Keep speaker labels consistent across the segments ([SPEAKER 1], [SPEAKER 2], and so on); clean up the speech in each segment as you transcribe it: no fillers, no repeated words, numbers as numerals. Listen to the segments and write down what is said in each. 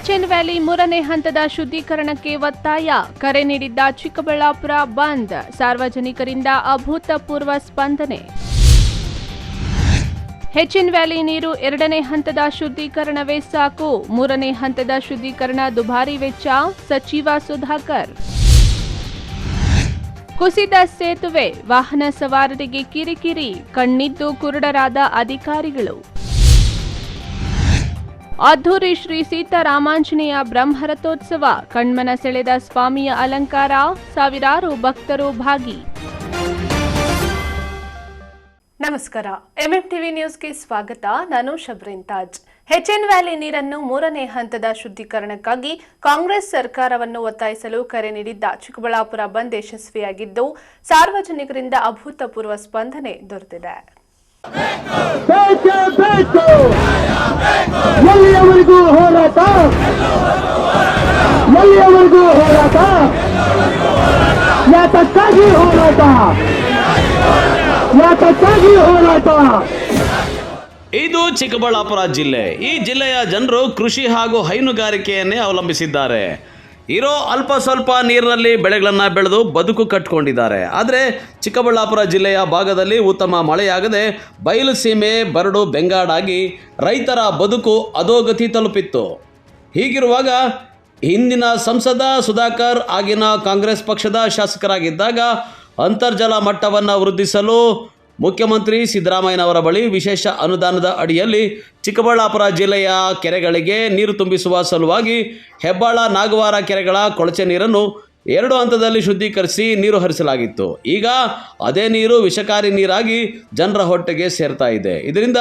[SPEAKER 1] H N valley ಮೂರನೇ ಹಂತದ ಶುದ್ಧೀಕರಣಕ್ಕೆ ಒತ್ತಾಯ, ಕರೆ ನೀಡಿದ್ದ ಚಿಕ್ಕಬಳ್ಳಾಪುರ ಬಂದ್, ಸಾರ್ವಜನಿಕರಿಂದ ಅಭೂತಪೂರ್ವ ಸ್ಪಂದನೆ. ಎಚ್ಎನ್ ವ್ಯಾಲಿ ನೀರು ಎರಡನೇ ಹಂತದ ಶುದ್ಧೀಕರಣವೇ ಸಾಕು, ಮೂರನೇ ಹಂತದ ಶುದ್ಧೀಕರಣ ದುಬಾರಿ ವೆಚ್ಚ, ಸಚಿವ ಸುಧಾಕರ್. ಕುಸಿದ ಸೇತುವೆ, ವಾಹನ ಸವಾರರಿಗೆ ಕಿರಿಕಿರಿ, ಕಣ್ಣಿದ್ದು ಕುರುಡರಾದ ಅಧಿಕಾರಿಗಳು. ಅದ್ದೂರಿ ಶ್ರೀ ಸೀತಾರಾಮಾಂಜನೇಯ ಬ್ರಹ್ಮರಥೋತ್ಸವ, ಕಣ್ಮನ ಸೆಳೆದ ಸ್ವಾಮಿಯ ಅಲಂಕಾರ, ಸಾವಿರಾರು ಭಕ್ತರು ಭಾಗಿ. ನಮಸ್ಕಾರ, ಎಂಎಂಟಿವಿ ನ್ಯೂಸ್ಗೆ ಸ್ವಾಗತ. ನಾನು ಶಬ್ರೀನ್ ತಾಜ್. ಎಚ್ಎನ್ ವ್ಯಾಲಿ ನೀರನ್ನು ಮೂರನೇ ಹಂತದ ಶುದ್ಧೀಕರಣಕ್ಕಾಗಿ ಕಾಂಗ್ರೆಸ್ ಸರ್ಕಾರವನ್ನು ಒತ್ತಾಯಿಸಲು ಕರೆ ನೀಡಿದ್ದ ಚಿಕ್ಕಬಳ್ಳಾಪುರ ಬಂದ್ ಯಶಸ್ವಿಯಾಗಿದ್ದು, ಸಾರ್ವಜನಿಕರಿಂದ ಅಭೂತಪೂರ್ವ ಸ್ಪಂದನೆ ದೊರೆತಿದೆ.
[SPEAKER 2] ಎಲ್ಲಿಯವರೆಗೂ ಹೋರಾಟ, ಎಲ್ಲಿಯವರೆಗೂ ಹೋರಾಟ, ಯಾತಕ್ಕಾಗಿ ಹೋರಾಟ, ಯಾತಕ್ಕಾಗಿ ಹೋರಾಟ.
[SPEAKER 3] ಇದು ಚಿಕ್ಕಬಳ್ಳಾಪುರ ಜಿಲ್ಲೆ. ಈ ಜಿಲ್ಲೆಯ ಜನರು ಕೃಷಿ ಹಾಗೂ ಹೈನುಗಾರಿಕೆಯನ್ನೇ ಅವಲಂಬಿಸಿದ್ದಾರೆ. ಇರೋ ಅಲ್ಪ ಸ್ವಲ್ಪ ನೀರಿನಲ್ಲಿ ಬೆಳೆಗಳನ್ನು ಬೆಳೆದು ಬದುಕು ಕಟ್ಟಿಕೊಂಡಿದ್ದಾರೆ. ಆದರೆ ಚಿಕ್ಕಬಳ್ಳಾಪುರ ಜಿಲ್ಲೆಯ ಭಾಗದಲ್ಲಿ ಉತ್ತಮ ಮಳೆಯಾಗದೆ ಬಯಲು ಸೀಮೆ ಬರಡು ಬೆಂಗಾಡಾಗಿ ರೈತರ ಬದುಕು ಅಧೋಗತಿ ತಲುಪಿತ್ತು. ಹೀಗಿರುವಾಗ ಹಿಂದಿನ ಸಂಸದ ಸುಧಾಕರ್ ಆಗಿನ ಕಾಂಗ್ರೆಸ್ ಪಕ್ಷದ ಶಾಸಕರಾಗಿದ್ದಾಗ ಅಂತರ್ಜಲ ಮಟ್ಟವನ್ನು ವೃದ್ಧಿಸಲು ಮುಖ್ಯಮಂತ್ರಿ ಸಿದ್ದರಾಮಯ್ಯನವರ ಬಳಿ ವಿಶೇಷ ಅನುದಾನದ ಅಡಿಯಲ್ಲಿ ಚಿಕ್ಕಬಳ್ಳಾಪುರ ಜಿಲ್ಲೆಯ ಕೆರೆಗಳಿಗೆ ನೀರು ತುಂಬಿಸುವ ಸಲುವಾಗಿ ಹೆಬ್ಬಾಳ ನಾಗವಾರ ಕೆರೆಗಳ ಕೊಳಚೆ ನೀರನ್ನು 2 ಹಂತದಲ್ಲಿ ಶುದ್ಧೀಕರಿಸಿ ನೀರು ಹರಿಸಲಾಗಿತ್ತು. ಈಗ ಅದೇ ನೀರು ವಿಷಕಾರಿ ನೀರಾಗಿ ಜನರ ಹೊಟ್ಟೆಗೆ ಸೇರ್ತಾ ಇದೆ. ಇದರಿಂದ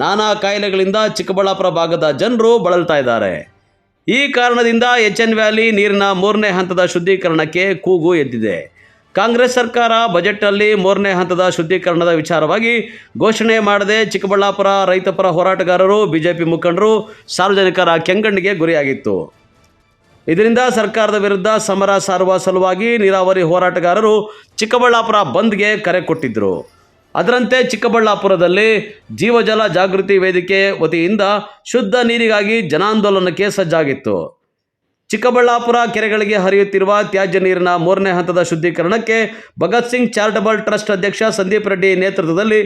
[SPEAKER 3] ನಾನಾ ಕಾಯಿಲೆಗಳಿಂದ ಚಿಕ್ಕಬಳ್ಳಾಪುರ ಭಾಗದ ಜನರು ಬಳಲ್ತಾ ಇದ್ದಾರೆ. ಈ ಕಾರಣದಿಂದ ಎಚ್ಎನ್ ವ್ಯಾಲಿ ನೀರಿನ 3ನೇ ಹಂತದ ಶುದ್ಧೀಕರಣಕ್ಕೆ ಕೂಗು ಎದ್ದಿದೆ. ಕಾಂಗ್ರೆಸ್ ಸರ್ಕಾರ ಬಜೆಟ್ನಲ್ಲಿ 3ನೇ ಹಂತದ ಶುದ್ಧೀಕರಣದ ವಿಚಾರವಾಗಿ ಘೋಷಣೆ ಮಾಡದೆ ಚಿಕ್ಕಬಳ್ಳಾಪುರ ರೈತಪರ ಹೋರಾಟಗಾರರು, ಬಿಜೆಪಿ ಮುಖಂಡರು, ಸಾರ್ವಜನಿಕರ ಕೆಂಗಣ್ಣಿಗೆ ಗುರಿಯಾಗಿತ್ತು. ಇದರಿಂದ ಸರ್ಕಾರದ ವಿರುದ್ಧ ಸಮರ ಸಾರುವ ಸಲುವಾಗಿ ನೀರಾವರಿ ಹೋರಾಟಗಾರರು ಚಿಕ್ಕಬಳ್ಳಾಪುರ ಬಂದ್ಗೆ ಕರೆ ಕೊಟ್ಟಿದ್ದರು. ಅದರಂತೆ ಚಿಕ್ಕಬಳ್ಳಾಪುರದಲ್ಲಿ ಜೀವಜಲ ಜಾಗೃತಿ ವೇದಿಕೆ ವತಿಯಿಂದ ಶುದ್ಧ ನೀರಿಗಾಗಿ ಜನಾಂದೋಲನಕ್ಕೆ ಸಜ್ಜಾಗಿತ್ತು. ಚಿಕ್ಕಬಳ್ಳಾಪುರ ಕೆರೆಗಳಿಗೆ ಹರಿಯುತ್ತಿರುವ ತ್ಯಾಜ್ಯ ನೀರಿನ 3ನೇ ಹಂತದ ಶುದ್ಧೀಕರಣಕ್ಕೆ ಭಗತ್ ಸಿಂಗ್ ಚಾರಿಟಬಲ್ ಟ್ರಸ್ಟ್ ಅಧ್ಯಕ್ಷ ಸಂದೀಪ್ ರೆಡ್ಡಿ ನೇತೃತ್ವದಲ್ಲಿ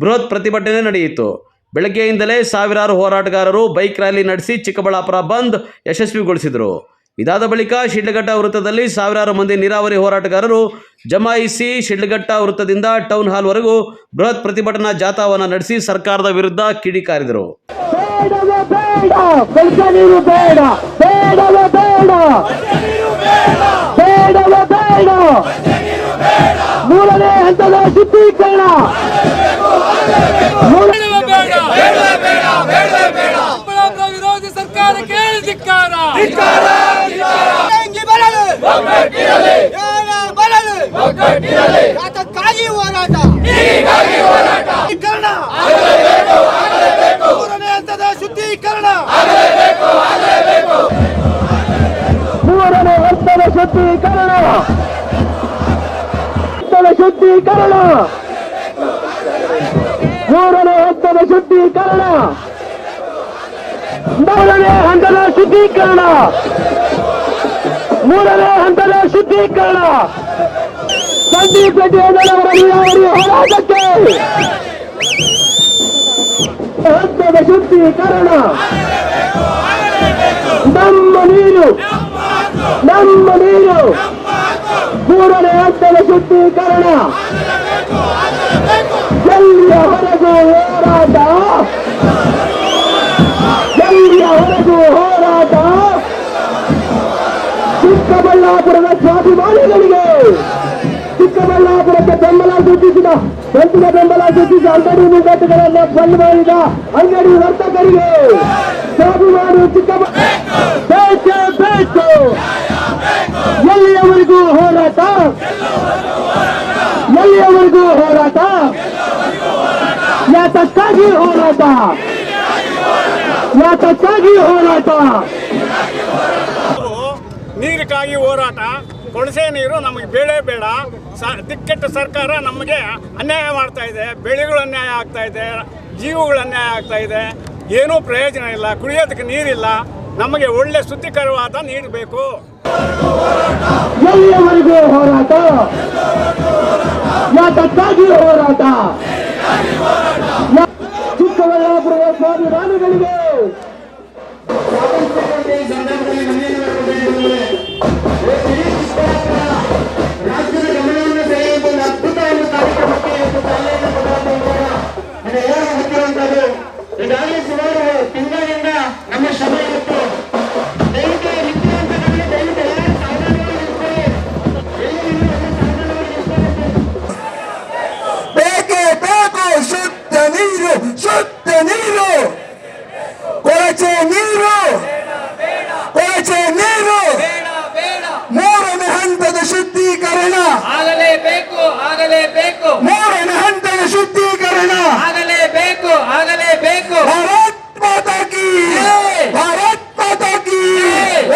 [SPEAKER 3] ಬೃಹತ್ ಪ್ರತಿಭಟನೆ ನಡೆಯಿತು. ಬೆಳಗ್ಗೆಯಿಂದಲೇ ಸಾವಿರಾರು ಹೋರಾಟಗಾರರು ಬೈಕ್ ರ್ಯಾಲಿ ನಡೆಸಿ ಚಿಕ್ಕಬಳ್ಳಾಪುರ ಬಂದ್ ಯಶಸ್ವಿಗೊಳಿಸಿದರು. ಇದಾದ ಬಳಿಕ ಶಿಡ್ಲಘಟ್ಟ ವೃತ್ತದಲ್ಲಿ ಸಾವಿರಾರು ಮಂದಿ ನೀರಾವರಿ ಹೋರಾಟಗಾರರು ಜಮಾಯಿಸಿ ಶಿಡ್ಲಘಟ್ಟ ವೃತ್ತದಿಂದ ಟೌನ್ ಹಾಲ್ವರೆಗೂ ಬೃಹತ್ ಪ್ರತಿಭಟನಾ ಜಾಥಾವನ್ನು ನಡೆಸಿ ಸರ್ಕಾರದ ವಿರುದ್ಧ ಕಿಡಿಕಾರಿದರು.
[SPEAKER 2] ನೀರು ಬೇಡ, ಬೇಡವೇ ಬೇಡ, ಬೇಡವೇ ಬೇಡ, 3ನೇ ಹಂತದ ಶುದ್ಧೀಕರಣ,
[SPEAKER 4] ವಿರೋಧಿ ಸರ್ಕಾರಕ್ಕೆ ಧಿಕ್ಕಾರ. ಯಾತಕ್ಕಾಗಿ ಹೋರಾಟ, 3ನೇ ಹಂತದ ಶುದ್ಧೀಕರಣ,
[SPEAKER 2] 3ನೇ ಹಂತದ ಶುದ್ಧೀಕರಣ, ಶುದ್ಧೀಕರಣ, 3ನೇ ಹಂತದ ಶುದ್ಧೀಕರಣ, 3ನೇ ಹಂತದ ಶುದ್ಧೀಕರಣ, 3ನೇ ಹಂತದ ಶುದ್ಧೀಕರಣ. ಸಂದೀಪ್ ರೆಡ್ಡಿ ಅವರ ನೀರಾವರಿ ಹೋರಾಟಕ್ಕೆ ಹಂತದ ಶುದ್ಧೀಕರಣ, ನಮ್ಮ ನೀರು, ನಮ್ಮ ನೀರು, 3ನೇ ಹಂತದ ಶುದ್ಧೀಕರಣ. ಎಲ್ಲಿಯವರೆಗೂ ಹೋರಾಟ, ಎಲ್ಲಿಯವರೆಗೂ ಹೋರಾಟ. ಚಿಕ್ಕಬಳ್ಳಾಪುರದ ಸ್ವಾಭಿಮಾನಿಗಳಿಗೆ, ಚಿಕ್ಕಬಳ್ಳಾಪುರಕ್ಕೆ ಬೆಂಬಲ ಸೂಚಿಸಿದ ಸ್ವಂತ ಬೆಂಬಲ ಸೂಚಿಸಿದ ಅಂಗಡಿ ಮುಂಗಟ್ಟುಗಳನ್ನು ಬಂದ್ ಮಾಡಿದ ಅಂಗಡಿ ವರ್ತಕರಿಗೆ ಸ್ವಾಭಿಮಾನಿ ಬೇಕೇ ಬೇಕು. ಎಲ್ಲಿಯವರೆಗೂ ಹೋರಾಟ, ಎಲ್ಲಿಯವರೆಗೂ ಹೋರಾಟ, ಯಾತಕ್ಕಾಗಿ ಹೋರಾಟ, ಯಾತಕ್ಕಾಗಿ ಹೋರಾಟ.
[SPEAKER 5] ನೀರಿಗಾಗಿ ಹೋರಾಟ. ಕೊಳಸೆ ನೀರು ನಮಗೆ ಬೇಡ ಬೇಡ. ದಿಕ್ಕೆಟ್ಟ ಸರ್ಕಾರ ನಮಗೆ ಅನ್ಯಾಯ ಮಾಡ್ತಾ ಇದೆ. ಬೆಳೆಗಳು ಅನ್ಯಾಯ ಆಗ್ತಾ ಇದೆ, ಜೀವಗಳು ಅನ್ಯಾಯ ಆಗ್ತಾ ಇದೆ. ಏನೂ ಪ್ರಯೋಜನ ಇಲ್ಲ. ಕುಡಿಯೋದಕ್ಕೆ ನೀರಿಲ್ಲ. ನಮಗೆ ಒಳ್ಳೆ ಶುದ್ಧೀಕರವಾದ ನೀರು ಬೇಕು.
[SPEAKER 2] ಎಲ್ಲಿಯವರೆಗೂ ಹೋರಾಟ? ಯಾತಕ್ಕಾಗಿ ಹೋರಾಟ? ಚಿಕ್ಕಬಳ್ಳಾಪುರದ ಸ್ವಾಭಿಮಾನಿಗಳಿಗೆ ರಾಜ್ಯದ ಗಮನವನ್ನು ಸೆಳೆಯುವ ಒಂದು ಅದ್ಭುತವಾದ ಕಾರ್ಯಕ್ರಮಕ್ಕೆ ಮುಖ್ಯವಂತರು ಈಗಾಗಲೇ ಸುಮಾರು ತಿಂಗಳಿಂದ ನಮ್ಮ ಶ್ರಮ ಇತ್ತು. ದಯವಿಟ್ಟು ವಿದ್ಯಾರ್ಥಿಗಳಿಗೆ ದಯವಿಟ್ಟು ಎಲ್ಲರೂ ಸಾಧನೆಗಳಿರ್ತಾರೆ. ಬೇಕೇ ಬೇಕು ಶುದ್ಧ ನೀರು, ಶುದ್ಧ ನೀರು, ಕೊಳಚೆ ನೀರು, ಕೊಳಚೆ ನೀರು, ಮೂರನೇ ಹಂತದ ಶುದ್ಧೀಕರಣ
[SPEAKER 4] ಆಗಲೇಬೇಕು, ಆಗಲೇಬೇಕು,
[SPEAKER 2] ಮೂರನೇ ಹಂತದ ಶುದ್ಧೀಕರಣ
[SPEAKER 4] ಆಗಲೇಬೇಕು, ಆಗಲೇಬೇಕು.
[SPEAKER 2] ಭಾರತ್ ಮಾತಾ ಕಿ, ಭಾರತ್ ಮಾತಾ ಕಿ,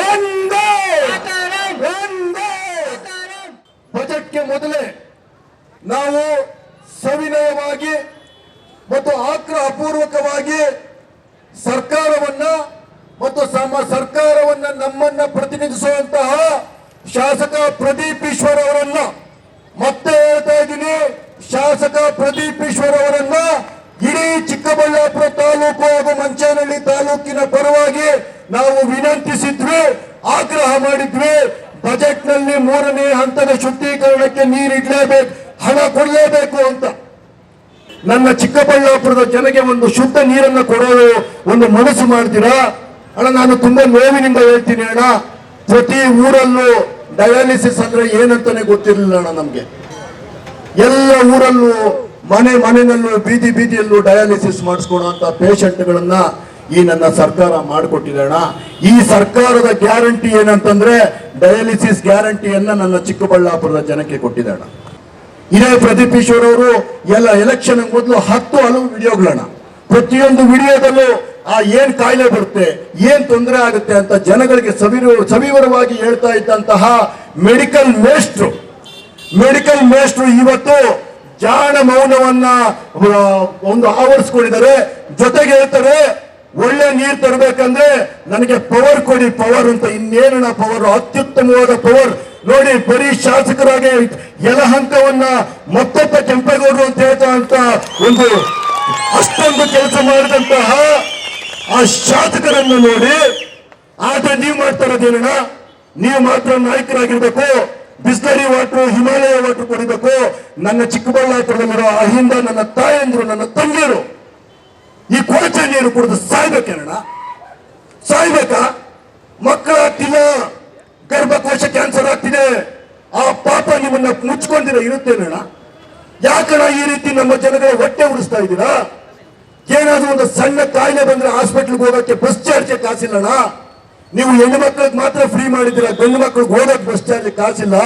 [SPEAKER 2] ಒಂದೇ ಒಂದೇ. ಬಜೆಟ್ಗೆ ಮೊದಲೇ ನಾವು ಸವಿನಯವಾಗಿ ಮತ್ತು ಆಗ್ರಹಪೂರ್ವಕವಾಗಿ ಸರ್ಕಾರವನ್ನ ಮತ್ತು ಸರ್ಕಾರವನ್ನ ನಮ್ಮನ್ನ ಪ್ರತಿನಿಧಿಸುವಂತಹ ಶಾಸಕ ಪ್ರದೀಪ್ ಈಶ್ವರ್ ಅವರನ್ನ ಮತ್ತೆ ಹೇಳ್ತಾ ಇದ್ದೀನಿ. ಶಾಸಕ ಪ್ರದೀಪ್ ಈಶ್ವರ್ ಅವರನ್ನ ಇಡೀ ಚಿಕ್ಕಬಳ್ಳಾಪುರ ತಾಲೂಕು ಹಾಗೂ ಮಂಚೇನಹಳ್ಳಿ ತಾಲೂಕಿನ ಪರವಾಗಿ ನಾವು ವಿನಂತಿಸಿದ್ವಿ, ಆಗ್ರಹ ಮಾಡಿದ್ವಿ. ಬಜೆಟ್ ನಲ್ಲಿ ಮೂರನೇ ಹಂತದ ಶುದ್ಧೀಕರಣಕ್ಕೆ ನೀರಿಡ್ಲೇಬೇಕು, ಹಣ ಕೊಡಲೇಬೇಕು ಅಂತ. ನನ್ನ ಚಿಕ್ಕಬಳ್ಳಾಪುರದ ಜನಗೆ ಒಂದು ಶುದ್ಧ ನೀರನ್ನು ಕೊಡೋದು ಒಂದು ಮನಸ್ಸು ಮಾಡ್ತೀರಾ? ಅಣ್ಣ, ನಾನು ತುಂಬಾ ನೋವಿನಿಂದ ಹೇಳ್ತೀನಿ ಅಣ್ಣ, ಪ್ರತಿ ಊರಲ್ಲೂ ಡಯಾಲಿಸಿಸ್ ಅಂದ್ರೆ ಏನಂತಾನೆ ಗೊತ್ತಿರಲಿಲ್ಲ ಅಣ್ಣ ನಮ್ಗೆ. ಎಲ್ಲ ಊರಲ್ಲೂ ಮನೆಯಲ್ಲೂ ಬೀದಿ ಬೀದಿಯಲ್ಲೂ ಡಯಾಲಿಸಿಸ್ ಮಾಡಿಸ್ಕೊಳ್ಳುವಂತ ಪೇಷಂಟ್ಗಳನ್ನ ಈ ನನ್ನ ಸರ್ಕಾರ ಮಾಡಿಕೊಟ್ಟಿದೆ ಅಣ್ಣ. ಈ ಸರ್ಕಾರದ ಗ್ಯಾರಂಟಿ ಏನಂತಂದ್ರೆ ಡಯಾಲಿಸಿಸ್ ಗ್ಯಾರಂಟಿಯನ್ನ ನನ್ನ ಚಿಕ್ಕಬಳ್ಳಾಪುರದ ಜನಕ್ಕೆ ಕೊಟ್ಟಿದೆ ಅಣ್ಣ. ಇದೇ ಪ್ರದೀಪ್ ಈಶ್ವರ್ ಅವರು ಎಲ್ಲ ಎಲೆಕ್ಷನ್ ಮೊದಲು 10 ಹಲವು ವಿಡಿಯೋಗಳನ್ನ, ಪ್ರತಿಯೊಂದು ವಿಡಿಯೋದಲ್ಲೂ ಏನ್ ಕಾಯಿಲೆ ಬರುತ್ತೆ, ಏನ್ ತೊಂದರೆ ಆಗುತ್ತೆ ಅಂತ ಜನಗಳಿಗೆ ಸವಿವರವಾಗಿ ಹೇಳ್ತಾ ಇದ್ದಂತಹ ಮೆಡಿಕಲ್ ಮೇಸ್ಟ್ರು ಇವತ್ತು ಜಾಣ ಮೌನವನ್ನ ಒಂದು ಆವರಿಸ್ಕೊಂಡಿದ್ದಾರೆ. ಜೊತೆಗೆ ಹೇಳ್ತಾರೆ, ಒಳ್ಳೆ ನೀರು ತರಬೇಕಂದ್ರೆ ನನಗೆ ಪವರ್ ಕೊಡಿ, ಪವರ್ ಅಂತ. ಇನ್ನೇನ ಪವರ್? ಅತ್ಯುತ್ತಮವಾದ ಪವರ್ ನೋಡಿ. ಬರೀ ಶಾಸಕರಾಗಿ ಯಲಹಂಕವನ್ನ ಮತ್ತೊಬ್ಬ ಕೆಂಪೇಗೌಡರು ಅಂತ ಹೇಳ್ತಾ ಅಂತ ಒಂದು ಅಷ್ಟೊಂದು ಕೆಲಸ ಮಾಡಿದಂತಹ ಆ ಶಾಸಕರನ್ನು ನೋಡಿ. ಆದ್ರೆ ನೀವು ಮಾಡ್ತಾ ಇರೋದೇನ? ನೀವು ಮಾತ್ರ ನಾಯಕರಾಗಿರ್ಬೇಕು, ಬಿಸ್ಲರಿ ವಾಟರ್, ಹಿಮಾಲಯ ವಾಟರ್ ಕೊಡಬೇಕು. ನನ್ನ ಚಿಕ್ಕಬಳ್ಳಾಪುರದಲ್ಲಿರೋ ಅಹಿಂದ ನನ್ನ ತಾಯಂದ್ರು, ನನ್ನ ತಂಗಿಯರು ಈ ಕೊಳಚೆ ನೀರು ಕುಡಿದು ಸಾಯ್ಬೇಕೇನಣ್ಣ? ಸಾಯ್ಬೇಕಾ? ಮಕ್ಕಳಾಗ್ತಿಲ್ಲ, ಗರ್ಭಕೋಶ ಕ್ಯಾನ್ಸರ್ ಆಗ್ತಿದೆ. ಆ ಪಾಪ ನಿಮ್ಮನ್ನ ಮುಚ್ಕೊಂಡಿರ ಇರುತ್ತೇನಣ್ಣ? ಯಾಕಣ್ಣ ಈ ರೀತಿ ನಮ್ಮ ಜನಗಳ ಹೊಟ್ಟೆ ಉಳಿಸ್ತಾ ಇದ್ದೀರಾ? ಏನಾದ್ರೂ ಒಂದು ಸಣ್ಣ ಕಾಯಿಲೆ ಬಂದ್ರೆ ಹಾಸ್ಪಿಟ್ಲ್ಗೆ ಹೋಗಕ್ಕೆ ಬಸ್ ಚಾರ್ಜ್ ಕಾಸಿಲ್ಲಣ್ಣ. ನೀವು ಹೆಣ್ಣು ಮಕ್ಕಳಿಗೆ ಮಾತ್ರ ಫ್ರೀ ಮಾಡಿದ್ದೀರಾ, ಗಂಡು ಮಕ್ಕಳಿಗೆ ಹೋಗಕ್ಕೆ ಬಸ್ ಚಾರ್ಜ್ ಕಾಸಿಲ್ಲ.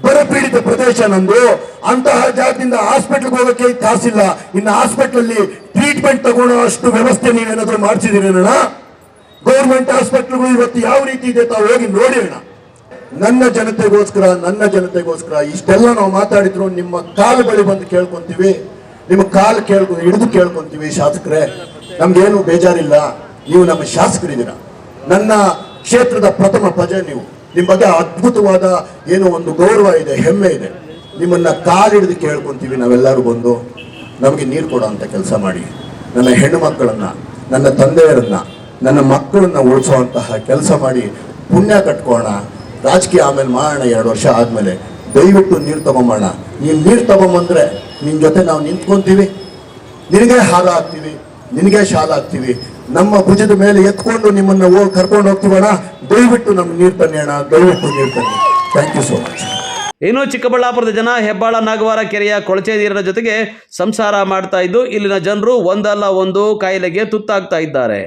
[SPEAKER 2] ಬರಪೀಡಿತ ಪ್ರದೇಶ ನಂದು, ಅಂತಹ ಜಾಗದಿಂದ ಹಾಸ್ಪಿಟ್ಲ್ಗೆ ಹೋಗಕ್ಕೆ ಕಾಸಿಲ್ಲ. ಇನ್ನು ಹಾಸ್ಪಿಟಲ್ ಟ್ರೀಟ್ಮೆಂಟ್ ತಗೊಳ್ಳೋ ಅಷ್ಟು ವ್ಯವಸ್ಥೆ ನೀವೇನಾದ್ರೂ ಮಾಡಿಸಿದಿರೇನಣ್ಣ? ಗೌರ್ಮೆಂಟ್ ಹಾಸ್ಪಿಟ್ಲ್ಗಳು ಇವತ್ತು ಯಾವ ರೀತಿ ಇದೆ ತಾವು ಹೋಗಿ ನೋಡಿ ಅಣ್ಣ. ನನ್ನ ಜನತೆಗೋಸ್ಕರ ಇಷ್ಟೆಲ್ಲ ನಾವು ಮಾತಾಡಿದ್ರು ನಿಮ್ಮ ಕಾಲು ಬಳಿ ಬಂದು ಕೇಳ್ಕೊಂತೀವಿ, ನಿಮ್ಮ ಕಾಲು ಹಿಡಿದು ಕೇಳ್ಕೊಂತೀವಿ. ಶಾಸಕರೇ, ನಮ್ಗೇನು ಬೇಜಾರಿಲ್ಲ, ನೀವು ನಮ್ಮ ಶಾಸಕರಿದ್ದೀರಾ, ನನ್ನ ಕ್ಷೇತ್ರದ ಪ್ರಥಮ ಪ್ರಜೆ ನೀವು. ನಿಮ್ಮ ಬಗ್ಗೆ ಅದ್ಭುತವಾದ ಏನೋ ಒಂದು ಗೌರವ ಇದೆ, ಹೆಮ್ಮೆ ಇದೆ. ನಿಮ್ಮನ್ನ ಕಾಲು ಹಿಡಿದು ಕೇಳ್ಕೊಂತೀವಿ ನಾವೆಲ್ಲರೂ ಬಂದು ನಮಗೆ ನೀರು ಕೊಡೋ ಅಂತ ಕೆಲಸ ಮಾಡಿ. ನನ್ನ ಹೆಣ್ಣು ಮಕ್ಕಳನ್ನ, ನನ್ನ ತಂದೆಯರನ್ನ, ನನ್ನ ಮಕ್ಕಳನ್ನ ಉಳಿಸುವಂತಹ ಕೆಲಸ ಮಾಡಿ ಪುಣ್ಯ ಕಟ್ಕೋಣ. ರಾಜಕೀಯ ಆಮೇಲೆ ಮಾಡೋಣ, 2 ವರ್ಷ ಆದ್ಮೇಲೆ. ದಯವಿಟ್ಟು ನೀರು ತಗೊಂಬೋಣ. ನೀನು ನೀರು ತಗೊಂಬಂದ್ರೆ ನಿನ್ನ ಜೊತೆ ನಾವು ನಿಂತ್ಕೊಂತೀವಿ, ನಿನಗೆ ಹಾರ ಹಾಕ್ತೀವಿ, ನಿನಗೆ ಶಾಲ ಹಾಕ್ತೀವಿ. ನಮ್ಮ ಭುಜದ ಮೇಲೆ ಎತ್ಕೊಂಡು ನಿಮ್ಮನ್ನ ಕರ್ಕೊಂಡು ಹೋಗ್ತೀವಣ್ಣ. ದಯವಿಟ್ಟು ನಮ್ಗೆ ನೀರು ತನ್ನಿ ಅಣ್ಣ, ದಯವಿಟ್ಟು ನೀರು ತನ್ನಿ. Thank you so much.
[SPEAKER 3] ಇನ್ನು ಚಿಕ್ಕಬಳ್ಳಾಪುರದ ಜನ ಹೆಬ್ಬಾಳ ನಾಗವಾರ ಕೆರೆಯ ಕೊಳಚೆ ನೀರಿನ ಜೊತೆಗೆ ಸಂಸಾರ ಮಾಡ್ತಾ ಇದ್ದು ಇಲ್ಲಿನ ಜನರು ಒಂದಲ್ಲ ಒಂದು ಕಾಯಿಲೆಗೆ ತುತ್ತಾಗ್ತಾ ಇದ್ದಾರೆ.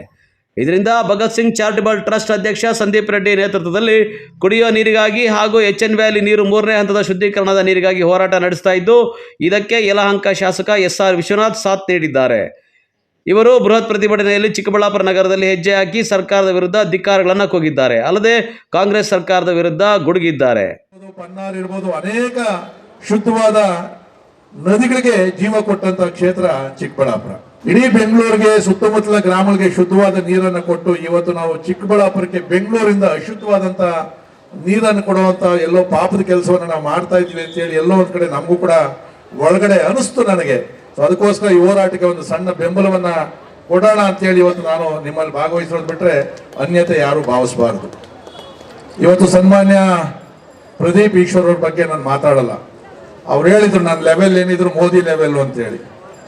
[SPEAKER 3] ಇದರಿಂದ ಭಗತ್ ಸಿಂಗ್ ಚಾರಿಟಬಲ್ ಟ್ರಸ್ಟ್ ಅಧ್ಯಕ್ಷ ಸಂದೀಪ್ ರೆಡ್ಡಿ ನೇತೃತ್ವದಲ್ಲಿ ಕುಡಿಯುವ ನೀರಿಗಾಗಿ ಹಾಗೂ HN ವ್ಯಾಲಿ ನೀರು 3ನೇ ಹಂತದ ಶುದ್ಧೀಕರಣದ ನೀರಿಗಾಗಿ ಹೋರಾಟ ನಡೆಸ್ತಾ ಇದ್ದು ಇದಕ್ಕೆ ಯಲಹಂಕ ಶಾಸಕ SR ವಿಶ್ವನಾಥ್ ಸಾಥ್ ನೀಡಿದ್ದಾರೆ. ಇವರು ಬೃಹತ್ ಪ್ರತಿಭಟನೆಯಲ್ಲಿ ಚಿಕ್ಕಬಳ್ಳಾಪುರ ನಗರದಲ್ಲಿ ಹೆಜ್ಜೆ ಹಾಕಿ ಸರ್ಕಾರದ ವಿರುದ್ಧ ಧಿಕ್ಕಾರಗಳನ್ನು ಕೂಗಿದ್ದಾರೆ. ಅಲ್ಲದೆ ಕಾಂಗ್ರೆಸ್ ಸರ್ಕಾರದ ವಿರುದ್ಧ ಗುಡುಗಿದ್ದಾರೆ.
[SPEAKER 6] ಪನ್ನಾರ್ ಇರ್ಬೋದು, ಅನೇಕ ಶುದ್ಧವಾದ ನದಿಗಳಿಗೆ ಜೀವ ಕೊಟ್ಟಂತ ಕ್ಷೇತ್ರ ಚಿಕ್ಕಬಳ್ಳಾಪುರ. ಇಡೀ ಬೆಂಗಳೂರಿಗೆ ಸುತ್ತಮುತ್ತಲ ಗ್ರಾಮಗಳಿಗೆ ಶುದ್ಧವಾದ ನೀರನ್ನು ಕೊಟ್ಟು ಇವತ್ತು ನಾವು ಚಿಕ್ಕಬಳ್ಳಾಪುರಕ್ಕೆ ಬೆಂಗಳೂರಿಂದ ಅಶುದ್ಧವಾದಂತ ನೀರನ್ನು ಕೊಡುವಂತ ಎಲ್ಲೋ ಪಾಪದ ಕೆಲಸವನ್ನು ನಾವು ಮಾಡ್ತಾ ಇದ್ದೀವಿ ಅಂತ ಹೇಳಿ ಎಲ್ಲೋ ಒಂದ್ ಕಡೆ ನಮಗೂ ಕೂಡ ಒಳಗಡೆ ಅನಿಸ್ತು ನನಗೆ. ಸೊ ಅದಕ್ಕೋಸ್ಕರ ಈ ಹೋರಾಟಕ್ಕೆ ಒಂದು ಸಣ್ಣ ಬೆಂಬಲವನ್ನ ಕೊಡೋಣ ಅಂತ ಹೇಳಿ ಇವತ್ತು ನಾನು ನಿಮ್ಮಲ್ಲಿ ಭಾಗವಹಿಸೋದು ಬಿಟ್ರೆ ಅನ್ಯತೆ ಯಾರು ಭಾವಿಸಬಾರದು. ಇವತ್ತು ಸನ್ಮಾನ್ಯ ಪ್ರದೀಪ್ ಈಶ್ವರ್ ಅವ್ರ ಬಗ್ಗೆ ನಾನು ಮಾತಾಡಲ್ಲ. ಅವ್ರು ಹೇಳಿದ್ರು ನನ್ನ ಲೆವೆಲ್ ಏನಿದ್ರು ಮೋದಿ ಲೆವೆಲ್ ಅಂತ ಹೇಳಿ.